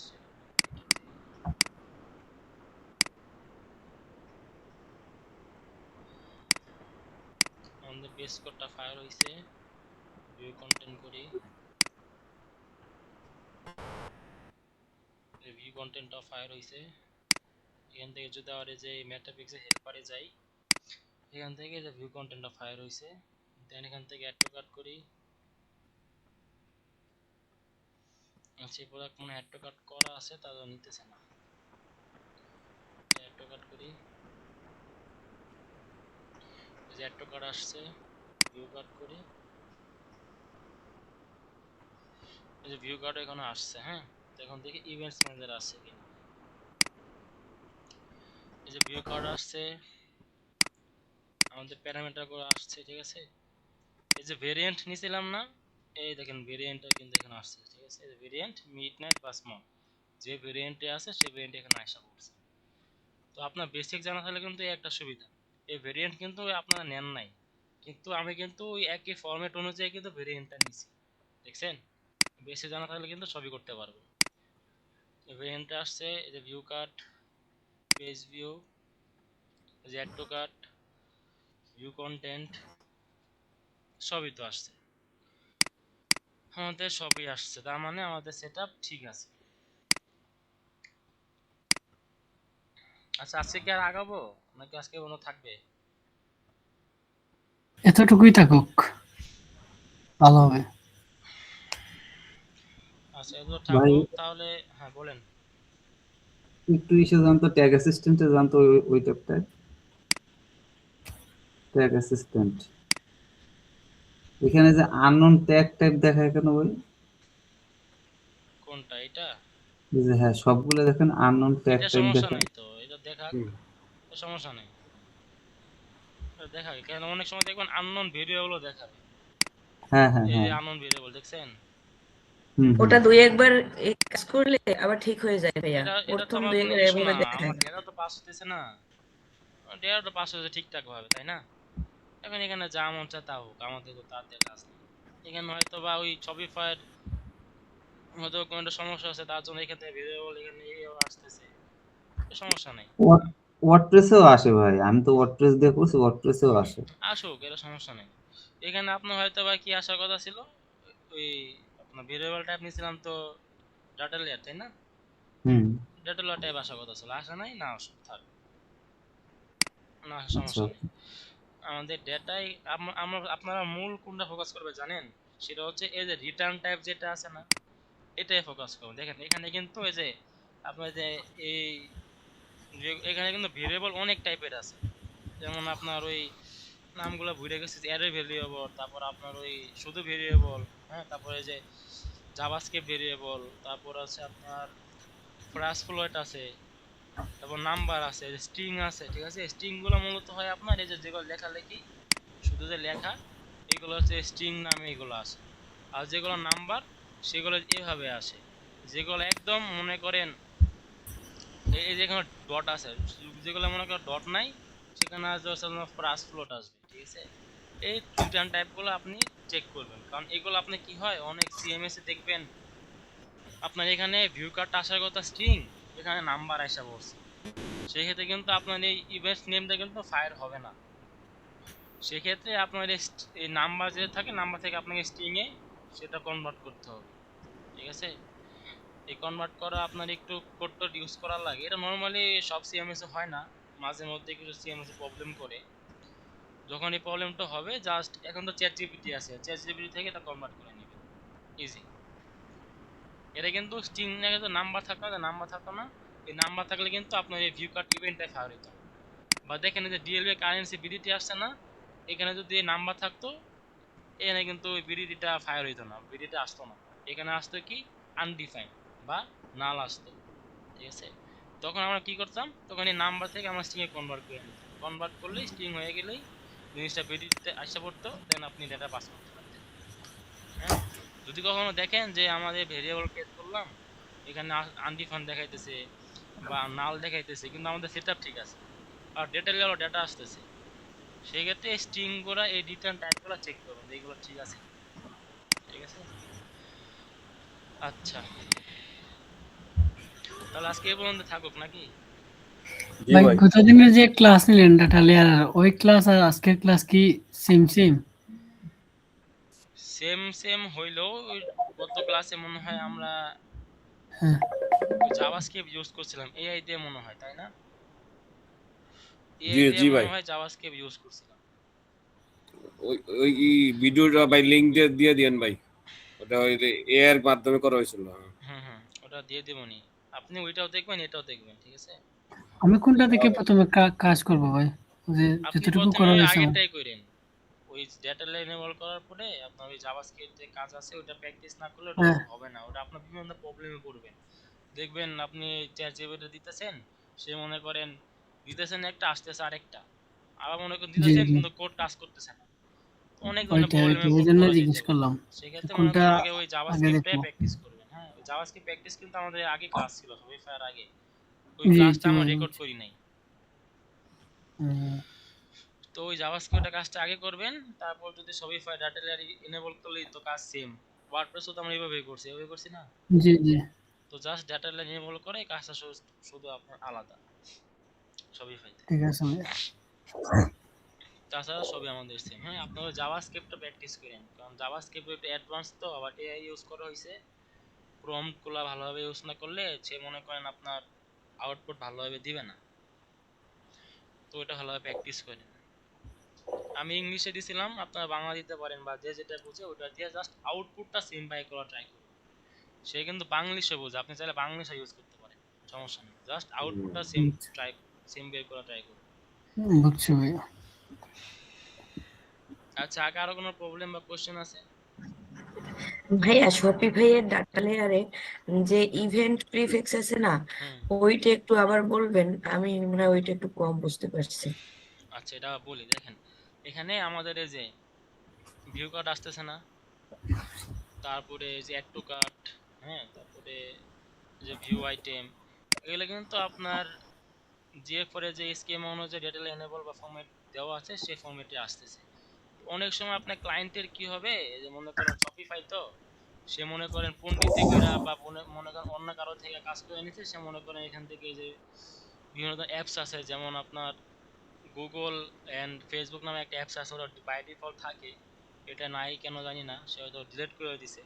আমাদের বেস কোডটা ফায়ার হইছে, ভিউ কন্টেন্ট করি, ভিউ কন্টেন্টটা ফায়ার হইছে। এখান থেকে যদি আর এই যে মেটাপিক্সেল হেল্পারে যাই, এখান থেকে যে ভিউ কন্টেন্টটা ফায়ার হইছে, দেন এখান থেকে অ্যাড টু কার্ট করি। আচ্ছা, এই প্রোডাক্ট মনে অ্যাড টু কার্ট করা আছে, তাও নিতেছে না, অ্যাড টু কার্ট করি। এই যে অ্যাড টু কার্ট আসছে, ভিউ কার্ট করি, এই যে ভিউ কার্ট এখানে আসছে, হ্যাঁ। তো এখন দেখি ইভেন্টস ম্যানেজার আসছে কিনা। এই যে ভিউ কার্ট আসছে, আমাদের প্যারামিটার করে আসছে, ঠিক আছে? এই যে ভেরিয়েন্ট নিছিলাম না, এই দেখেন ভেরিয়েন্টটা কিন্তু এখানে আসছে, ঠিক আছে? এই যে ভেরিয়েন্ট মিডনাইট বা স্মল, যে ভেরিয়েন্টে আছে সেই ভেরিয়েন্ট এখানে আসা পড়ছে। তো আপনার বেসিক জানা থাকলে কিন্তু এই একটা সুবিধা, এই ভেরিয়েন্ট কিন্তু আপনারা নেন নাই, কিন্তু আমি কিন্তু ওই একই ফরম্যাট অনুযায়ী কিন্তু ভেরিয়েন্টটা নিছি, দেখছেন? বেসিক জানা থাকলে কিন্তু সবই করতে পারবেন। এই ভেরিয়েন্টটা আসছে, এই যে ভিউ কার্ট, পেজ ভিউ, এই যে add to cart, view content, সবই তো আসছে, আমাদের সবই আসছে, তার মানে আমাদের সেটআপ ঠিক আছে। আচ্ছা, আজকে কি আর আগাবো নাকি আজকে মনে থাকবে? এতটুকুই থাকুক, ভালো হবে। আচ্ছা, এগুলো ভাই থাকুক তাহলে। হ্যাঁ, বলেন। একটু ইসে জানতো, ট্যাগ অ্যাসিস্ট্যান্টে জানতো ওই ট্যাবটায়, ট্যাগ অ্যাসিস্ট্যান্ট। এখানে যে আননোন ট্যাগ টাইপ দেখায় কেন ভাই? কোনটা, এটা? এই যে হ্যাঁ, সবগুলো দেখেন আননোন ট্যাগ এটা টাইপ সমস্যা দেখায়। নাই তো, এটা দেখাক, সমস্যা নেই, এটা দেখাক। কেন অনেক সময় দেখবেন আননোন ভেরিয়েবলও দেখাবে, হ্যাঁ হ্যাঁ এই যে হ্যাঁ। আননোন ভেরিয়েবল দেখছেন? হুম হুম। ওটা দুই একবার এই কাজ করলে আবার ঠিক হয়ে যায় ভাইয়া, এটা এটা তো প্রথম আমার দুই কোনো একবার ইস্যু এভাবে না, দেখায়। আমার ডেটা তো পাস হতেছে না, ডেটা তো পাস হচ্ছে ঠিকঠাক ভাবে, তাই না? এখন এখানে যা মন চায় তা হোক, আমাদের তো তার দিয়ে কাজ নেই। এখানে হয়তো বা ওই শপিফাইয়ের হয়তো কোনো একটা সমস্যা আছে, তার জন্য এখান থেকে ভেরিয়েবল এখানে আসতেছে, সমস্যা নেই। ওয়ার্ডপ্রেসেও আসে ভাই, আমি তো ওয়ার্ডপ্রেস দিয়ে করছি, ওয়ার্ডপ্রেসেও আসে। আসুক, এটা সমস্যা নেই। এখানে আপনার হয়তো বা কি আসার কথা ছিল, ওই আপনার ভেরিয়েবল টাইপ নিয়েছিলাম তো ডাটা লেয়ার, তাই না? হুম। ডাটা লেয়ার টাইপ আসার কথা ছিল, আসা নাই, না আসুক, থাক, না আসার আচ্ছা। সমস্যা নেই। আমাদের ডেটাই আমরা আপনারা মূল কোনটা ফোকাস করবে জানেন? সেটা হচ্ছে এই যে রিটার্ন টাইপ যেটা আছে না, এটাই ফোকাস করুন। দেখেন এখানে কিন্তু এই যে আপনার যে এই এখানে কিন্তু ভেরিয়েবল অনেক টাইপের আছে। যেমন আপনার ওই নামগুলো ভুলে গেছি, অ্যারে ভেরিয়েবল, তারপর আপনার ওই শুধু ভেরিয়েবল, হ্যাঁ, তারপরে যে জাভাস্ক্রিপ্ট ভেরিয়েবল, তারপর আছে আপনার ফ্রাস ফ্লোট আছে, তারপর নাম্বার আছে, স্ট্রিং আছে, ঠিক আছে? স্ট্রিং গুলো মূলত হয় আপনার এই যে যেগুলো লেখালেখি, শুধু যে লেখা, এগুলো হচ্ছে স্ট্রিং নামে এগুলো আসে। আর যেগুলো নাম্বার, সেগুলো এভাবে আসে। যেগুলো একদম মনে করেন এই যেখানে ডট আছে, যেগুলো মনে করেন ডট নাই, সেখানে আসবে হচ্ছে আপনার ফ্রাস ফ্লোট আসবে, ঠিক আছে? এই রিটার্ন টাইপগুলো আপনি চেক করবেন, কারণ এগুলো আপনি কি হয় অনেক সিএমএস এ দেখবেন আপনার এখানে ভিউ কার্ড আসার কথা স্ট্রিং, এখানে নাম্বার আসা পড়ছে। সেই ক্ষেত্রে কিন্তু আপনার এই ইভেন্ট নেমটা কিন্তু ফায়ার হবে না। সেক্ষেত্রে আপনার এই নাম্বার যেটা থাকে, নাম্বার থেকে আপনাকে স্ট্রিং এ সেটা কনভার্ট করতে হবে, ঠিক আছে? এই কনভার্ট করা আপনার একটু কোড টোড ইউজ করা লাগে। এটা নর্মালি সব সিএমএস এ হয় না, মাঝে মধ্যে কিছু সিএমএস এ প্রবলেম করে। যখন এই প্রবলেমটা হবে, জাস্ট এখন তো চ্যাট জিপিটি আছে, চ্যাট জিপিটি থেকে এটা কনভার্ট করে নেবেন, ইজি। এটা কিন্তু স্ট্রিং না, কিন্তু নাম্বার থাকতো না, নাম্বার থাকতো না। এই নাম্বার থাকলে কিন্তু আপনার এই ভিউ কার্ড ইভেন্টটা ফায়ার হতো। বা দেখেন যে ডিএলবি কারেন্সি বিডিটি আসছে না, এখানে যদি নাম্বার থাকতো, এখানে কিন্তু ওই বিডিটিটা ফায়ার হইতো না, বিডিটি আসতো না। এখানে আসতো কি আনডিফাইন্ড বা নাল আসতো, ঠিক আছে? তখন আমরা কি করতাম, তখন এই নাম্বার থেকে আমরা স্ট্রিং এ কনভার্ট করে নিতাম। কনভার্ট করলে স্ট্রিং হয়ে গেলেই জিনিসটা বিডিটিতে আসা পড়তো, দেন আপনি ডেটা পাস করতে পারতেন। হ্যাঁ, যদি কখনো দেখেন যে আমাদের ভেরিয়েবল ক্রিয়েট করলাম, এখানে আনডিফাইন্ড দেখাইতেছে বা নাল দেখাইতেছে, কিন্তু আমাদের সেটআপ ঠিক আছে আর ডেটা লেভেল ডেটা আসতেছে, সেই ক্ষেত্রে স্ট্রিং গুলা এই রিটার্ন টাইপগুলো চেক করুন যে এগুলো ঠিক আছে, ঠিক আছে? আচ্ছা, তাহলে আজকে এই পর্যন্ত থাকুক নাকি? জি ভাই ভাই। গতদিনের যে ক্লাস নিলেন ডাটা লেয়ার, ওই ক্লাস আর আজকের ক্লাস কি সেম সেম? সেম সেম হইলেও ওই গত ক্লাসে মনে হয় আমরা হ্যাঁ ওই জাভাস্ক্রিপ্ট ইউজ করছিলাম এআই দিয়ে মনে হয়, তাই না? জি এআই দিয়ে জি মনে ভাই। হয় জাভাস্ক্রিপ্ট ইউজ করছিলাম। ওই ওই ভিডিওটা ভাই লিংক দিয়ে দিয়েন ভাই। ওটা ওই এআই এর মাধ্যমে করা হয়েছিল। হুম হুম, ওটা দিয়ে দেবনি। আপনি ওইটাও দেখবেন, এটাও দেখবেন, ঠিক আছে? আমি কোনটা থেকে প্রথমে কাজ করব ভাই? যে আপনি যতটুকু প্রথমে করা ওই হয়েছে আমার। আগেরটাই করেন, ওই ডেটা এনেবল করার পরে আপনার ওই জাভাস্ক্রিপ্ট যে কাজ আছে ওটা প্র্যাকটিস না করলে ওটা হ্যাঁ হবে না, ওটা আপনার বিভিন্ন প্রবলেমে পড়বেন। দেখবেন আপনি চ্যাট জিপিটি দিতেছেন, সে মনে করেন দিতেছেন একটা, আসতেছে আরেকটা, আবার মনে করেন জি দিতেছেন জি, কিন্তু কোড কাজ করতেছে না। তো অনেক ধরনের ওইটাই প্রবলেমে ওইটাই এই জন্য পড়া জিজ্ঞেস যেতে পারে। করলাম যে সেক্ষেত্রে মনে কোনটা করেন আগে ওই আগে জাভাস্ক্রিপ্টটাই দেখবো। প্র্যাকটিস করবেন। হ্যাঁ, ওই জাভাস্ক্রিপ্ট প্র্যাকটিস কিন্তু আমাদের আগে ক্লাস ছিল, ওয়েফায়ার আগে। ওই জি ক্লাসটা জি আমরা ভাই রেকর্ড বুঝছি। করি নাই। হুম, তো ওই জাভাস্ক্রিপ্টের কাজটা আগে করবেন, তারপর যদি শপিফাই ডাটা লেয়ার এনেবল করলেই তো কাজ সেম। ওয়ার্ডপ্রেসও তো আমরা এইভাবেই করছি, এভাবে করছি না? জি জি তো জাস্ট ডাটা লেয়ার এনেবল করে কাজটা শুধু শুধু আপনার আলাদা শপিফাইতে। ঠিক আছে ভাই। তাছাড়া সবই আমাদের সেম। হ্যাঁ, আপনারা জাভাস্ক্রিপ্টটা প্র্যাকটিস করেন, কারণ জাভাস্ক্রিপ্ট একটু অ্যাডভান্স, তো আবার এআই ইউজ করা হয়েছে। প্রম্পট গুলা ভালোভাবে ইউজ না করলে সে মনে করেন আপনার আউটপুট ভালোভাবে দিবে না। তো এটা ভালোভাবে প্র্যাকটিস করেন। আমি ইংলিশে দিছিলাম, আপনারা বাংলা দিতে পারেন, বা যে যেটা বুঝে ওটা দিয়ে জাস্ট আউটপুটটা সিম্পল করা ট্রাই করুন। সে কিন্তু বাংলিশে বোঝে, আপনি চাইলে বাংলিশে ইউজ করতে পারেন, সমস্যা নেই। জাস্ট আউটপুটটা সেম ট্রাই, সেম বের করা ট্রাই করুন। বুঝছি ভাই। আচ্ছা, আগে আরো কোনো প্রবলেম বা কোশ্চেন আছে? ভাইয়া শপিফাইয়ের ডাটা লেয়ারে যে ইভেন্ট প্রিফিক্স আছে না, হুম, ওইটা একটু আবার বলবেন, আমি মানে ওইটা একটু কম বুঝতে পারছি। আচ্ছা, এটা বলি। দেখেন এখানে আমাদের এই যে ভিউ কার্ড আসতেছে না, তারপরে এই যে অ্যাড টু কার্ট, হ্যাঁ, তারপরে যে ভিউ আইটেম, এগুলো কিন্তু আপনার জিএফ এর যে স্কিম অনুযায়ী ডেটা এনেবল বা ফরম্যাট দেওয়া আছে সেই ফরম্যাটে আসতেছে। অনেক সময় আপনার ক্লায়েন্টের কি হবে, এই যে মনে করেন শপিফাই, তো সে মনে করেন পণ্ডিতে কইরা বা মনে করেন অন্য কারো থেকে কাজ করে নিচ্ছে, সে মনে করেন এখান থেকে যে বিভিন্ন ধরনের অ্যাপস আছে, যেমন আপনার গুগল এন্ড ফেসবুক নামে একটা অ্যাপস আছে, ওটা বাই ডিফল্ট থাকে, এটা নাই কেন জানি না, সে হয়তো ডিলিট করে দিছে।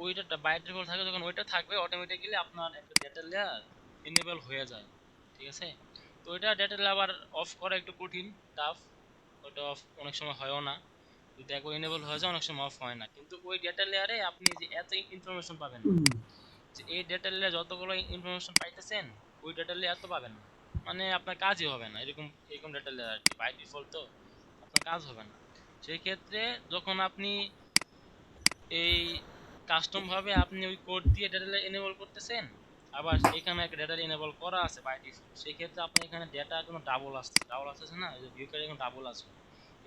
ওইটা বাই ডিফল্ট থাকে, যখন ওইটা থাকবে অটোমেটিক্যালি আপনার একটা ডেটা লেয়ার এনেবল হয়ে যায়, ঠিক আছে? তো ওইটা ডেটা লেয়ার আবার অফ করা একটু কঠিন, টাফ। ওটা অফ অনেক সময় হয়ও না, যদি একবার এনেবল হয়ে যায় অনেক সময় অফ হয় না। কিন্তু ওই ডেটা লেয়ারে আপনি যে এত ইনফরমেশন পাবেন না, যে এই ডেটা লেয়ারে যতগুলো ইনফরমেশন পাইতেছেন ওই ডেটা লেয়ার তো পাবেন না, মানে আপনার কাজই হবে না, এরকম এরকম ডেটা লেয়ার আর কি বাই ডিফল্ট, তো আপনার কাজ হবে না। সেই ক্ষেত্রে যখন আপনি এই কাস্টম ভাবে আপনি ওই কোড দিয়ে ডেটা এনেবল করতেছেন, আবার এখানে একটা ডেটা এনেবল করা আছে বাই ডিফল্ট, সেই ক্ষেত্রে আপনি এখানে ডেটা কোনো ডাবল আসছে না, যে ভিউ কার্ড এখন ডাবল আসবে,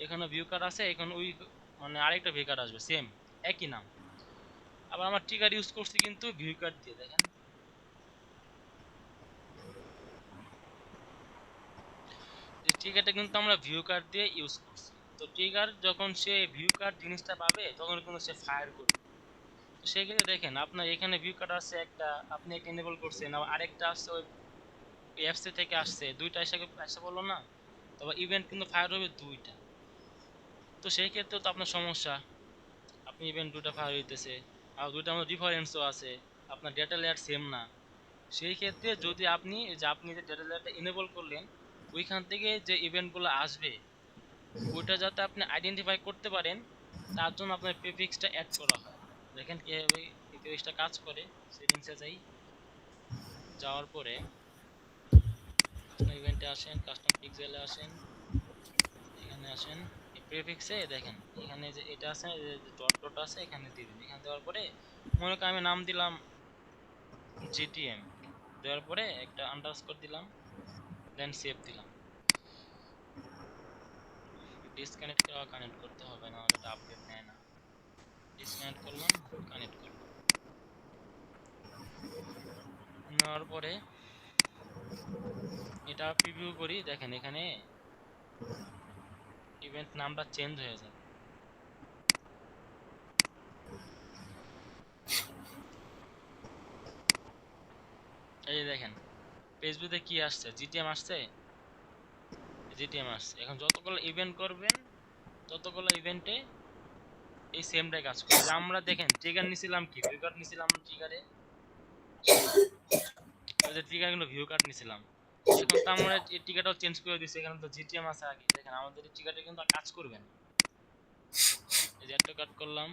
এখানে ভিউ কার্ড আছে, এখানে ওই মানে আরেকটা ভিউ কার্ড আসবে সেম একই নাম। আবার আমার ট্রিগার ইউজ করছি কিন্তু ভিউ কার্ড দিয়ে, দেখেন যে ট্রিগারটা কিন্তু আমরা ভিউ কার্ড দিয়ে ইউজ করছি। তো ট্রিগার যখন সে ভিউ কার্ড জিনিসটা পাবে তখন কিন্তু সে ফায়ার করবে। তো সেই ক্ষেত্রে দেখেন আপনার এখানে ভিউ কার্ড আছে একটা, আপনি একটা এনেবল করছেন, আবার আরেকটা আসছে ওই অ্যাপসে থেকে আসছে, দুইটা এসে এসে বললো না, তবে ইভেন্ট কিন্তু ফায়ার হবে দুইটা। তো সেই ক্ষেত্রে তো আপনার সমস্যা, আপনি ইভেন্ট দুইটা ফায়ার হইতেছে, আর দুইটা আমাদের ডিফারেন্সও আছে, আপনার ডেটা লেয়ার সেম না। সেই ক্ষেত্রে যদি আপনি যে ডেটা লেয়ারটা এনেবল করলেন ওইখান থেকে যে ইভেন্টগুলো আসবে ওইটা যাতে আপনি আইডেন্টিফাই করতে পারেন, তার জন্য আপনার প্রিফিক্সটা অ্যাড করা হয়। দেখেন কিভাবে এই প্রিফিক্সটা কাজ করে। সেটিংসে যাওয়ার পরে কাস্টম ইভেন্টে আসেন, কাস্টম পিক্সেলে আসেন, এখানে আসেন, এই প্রিফিক্সে দেখেন এখানে যে এটা আছে, যে ডট ডট আছে, এখানে দিবেন। এখানে দেওয়ার পরে মনে করেন আমি নাম দিলাম জিটিএম, দেওয়ার পরে একটা আন্ডারস্কোর দিলাম, দেন সেভ দিলাম। ডিসকানেক্ট করা কানেক্ট করতে হবে না, এটা আপডেট নেয় না। ডিসকানেক্ট করলাম, কানেক্ট করলাম, নেওয়ার পরে এটা প্রিভিউ করি, দেখেন এখানে ইভেন্ট নামটা চেঞ্জ হয়ে যাবে। এই যে দেখেন ফেসবুকে কি আসছে, জিটিএম আসছে, জিটিএম আসছে। এখন যতগুলো ইভেন্ট করবেন ততগুলো ইভেন্টে এই সেমটাই কাজ করে। যে আমরা দেখেন ট্রিগার নিছিলাম কি, ভিউ কার্ড নিছিলাম ট্রিগারে, ওই যে ট্রিগার কিন্তু ভিউ কার্ড নিছিলাম। এখন তো আমরা এই ট্রিগারটাও চেঞ্জ করে দিছি, এখানে তো জিটিএম আছে আগে, দেখেন আমাদের এই ট্রিগারটা কিন্তু আর কাজ করবে না। এই যে একটা কাট করলাম,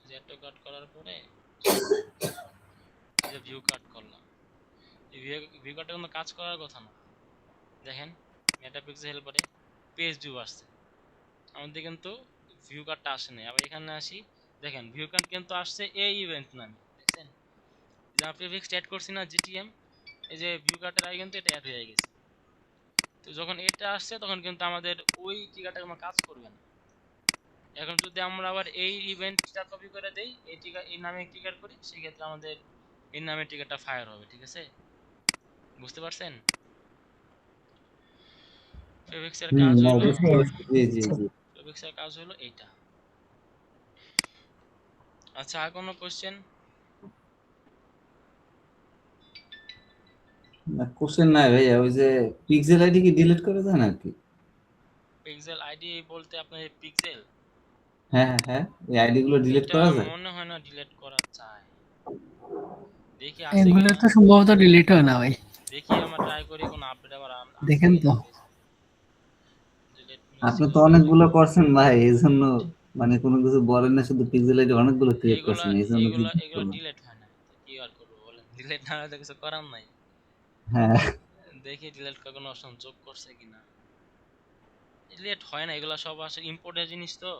এই যে একটা কাট করার পরে এই যে ভিউ কাট করলাম, এই ভিউ কাটটা কিন্তু কাজ করার কথা না। দেখেন মেটা পিক্সেল হেল্পারে পেজ ভিউ আসছে, আমাদের কিন্তু ভিউ কার্ডটা আসে নাই। আবার এখানে আসি, দেখেন ভিউ কার্ড কিন্তু আসছে এই ইভেন্ট নামে, দেখছেন যে আমি প্রিফিক্স অ্যাড করছি না জিটিএম, এই যে ভিউ কার্ডের আগে কিন্তু এটা অ্যাড হয়ে গেছে। তো যখন এটা আসছে তখন কিন্তু আমাদের ওই ট্রিগারটা কোনো কাজ করবে না। এখন যদি আমরা আবার এই ইভেন্টটা কপি করে দেই, এই ট্রিগার এই নামে ট্রিগার করি, সেক্ষেত্রে আমাদের এই নামে ট্রিগারটা ফায়ার হবে। ঠিক আছে, বুঝতে পারছেন? প্রিফিক্সের কাজ না, হলো, বুঝতে পারছি। জি জি জি। প্রিফিক্সের কাজ হলো এইটা। আচ্ছা, আর কোনো কোশ্চেন? না, কোশ্চেন নাই ভাইয়া, ওই যে পিক্সেল আইডি কি ডিলিট করে দেয় নাকি? পিক্সেল আইডি বলতে আপনার পিক্সেল, হ্যাঁ হ্যাঁ হ্যাঁ, এই আইডি গুলো ডিলিট এটা করা যায়? মনে হয় না ডিলিট করা যায়, দেখি আছে এগুলো কিনা। তো সম্ভবত ডিলিট হয় না ভাই, দেখি আমরা ট্রাই করি কোন আপডেট আবার আছে দেখেন তো। কিনা ফেসবুক। ডিলিট মিস আপনি তো কপি লিঙ্ক, অনেকগুলো করছেন ভাই, এই জন্য মানে কোনো কিছু বলেন না, শুধু পিক্সেল আইডি অনেকগুলো ক্রিয়েট এইগুলা করছেন, এই জন্য এইগুলা জিজ্ঞেস এগুলো করলাম। ডিলিট হয় না, তো কি আর করবো বলেন, ডিলিট না হলে তো কিছু করার নাই। হ্যাঁ। দেখি ডিলিট করার কোনো অপশন যোগ করছে কিনা। ডিলিট হয় না, এগুলা সব আসলে ইম্পোর্টেন্ট জিনিস, তো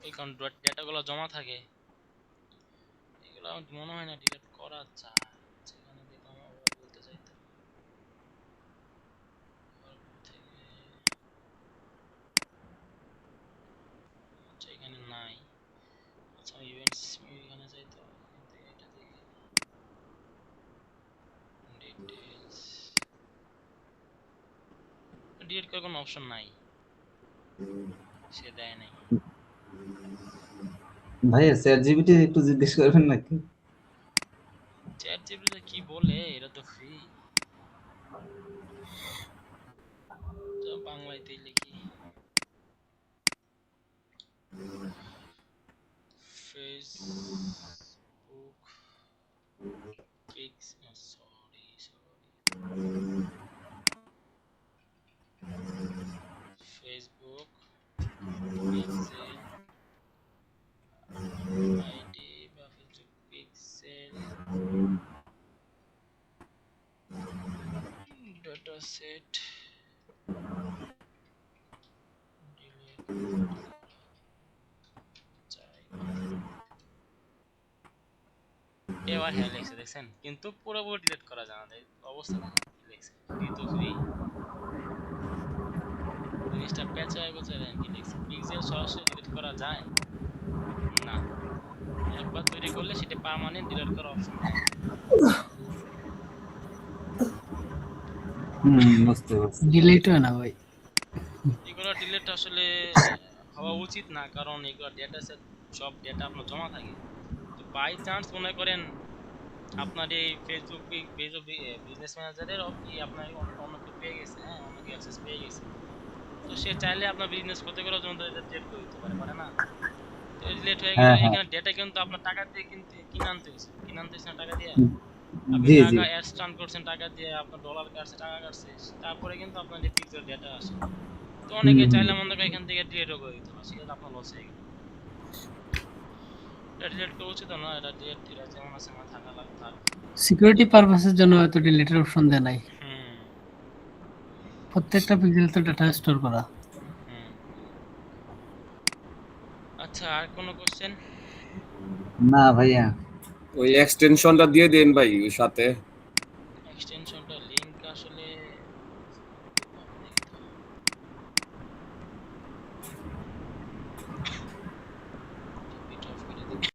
এই কারণ ডেটাগুলো জমা থাকে, এগুলো আমার মনে হয় না ডিলিট করা যায়। সেখানে দেখলাম আবার বলতে চাইতো থেকে, আচ্ছা এখানে নাই। আচ্ছা ইভেন্টস এখানে যাইতো, এখান থেকে এটা দেখি ডিটেইলস, ডিলিট করার কোনো অপশন নাই, সে দেয় নাই। ভাইয়া চ্যাট জিপিটি একটু জিজ্ঞেস করবেন নাকি? চ্যাট জিপিটি কি বলে, এটা তো ফ্রি, তো বাংলাতেই লিখি Facebook pix, sorry sorry set delete এবার হ্যাঁ লিখছে দেখছেন, কিন্তু পুরোপুরি ডিলিট করা যায় না। অবস্থা দেখেন কি লিখছে, ঋতু ফ্রি জিনিসটা পেঁচায় পেঁচায় দেখেন কি লিখছে। পিক্সেল সরাসরি ডিলিট করা যায় না, একবার তৈরি করলে সেটা পার্মানেন্ট ডিলিট করার অপশন নেই। বুঝতে পারছি। ডিলিট হয় না ভাই। এগুলো ডিলিট আসলে হওয়া উচিত না, কারণ এগুলো ডেটা সেট, সব ডেটা আপনার জমা থাকে। তো বাই চান্স মনে করেন আপনার এই ফেসবুক বিজনেস ম্যানেজারের আপনার অন্য কেউ পেয়ে গেছে, হ্যাঁ অন্য কেউ অ্যাক্সেস পেয়ে গেছে, তো সে চাইলে আপনার বিজনেস ক্ষতি করার জন্য এটা ডিলিট করে দিতে পারে, পারে না? তো ডিলিট হয়ে গেলে হ্যাঁ, হ্যাঁ। এখানে ডেটা কিন্তু আপনার টাকা দিয়ে কিনে আনতে হয়েছে না টাকা দিয়ে? আপনি জি জি টাকা অ্যাডস রান করছেন টাকা দিয়ে, আপনার ডলার কাটছে, টাকা কাটছে, তারপরে কিন্তু আপনার যে পিক্সেল ডেটা আসে। তো অনেকে চাইলে মনে করে এখান থেকে ডিলিটও করে দিতে পারে, সেটা আপনার লস হয়ে গেল। এটা ডিলিট করা উচিত না, এটা ডিলিট, এটা যেমন আছে আমার থাকা থাক। সিকিউরিটি পারপাসের জন্য হয়তো ডিলিটের অপশন দেয় নাই। হুম প্রত্যেকটা পিক্সেল তো ডাটা স্টোর করা। হুম। আচ্ছা, আর কোনো কোশ্চেন? না ভাইয়া, ওই এক্সটেনশনটা দিয়ে দেন ভাই ওই সাথে।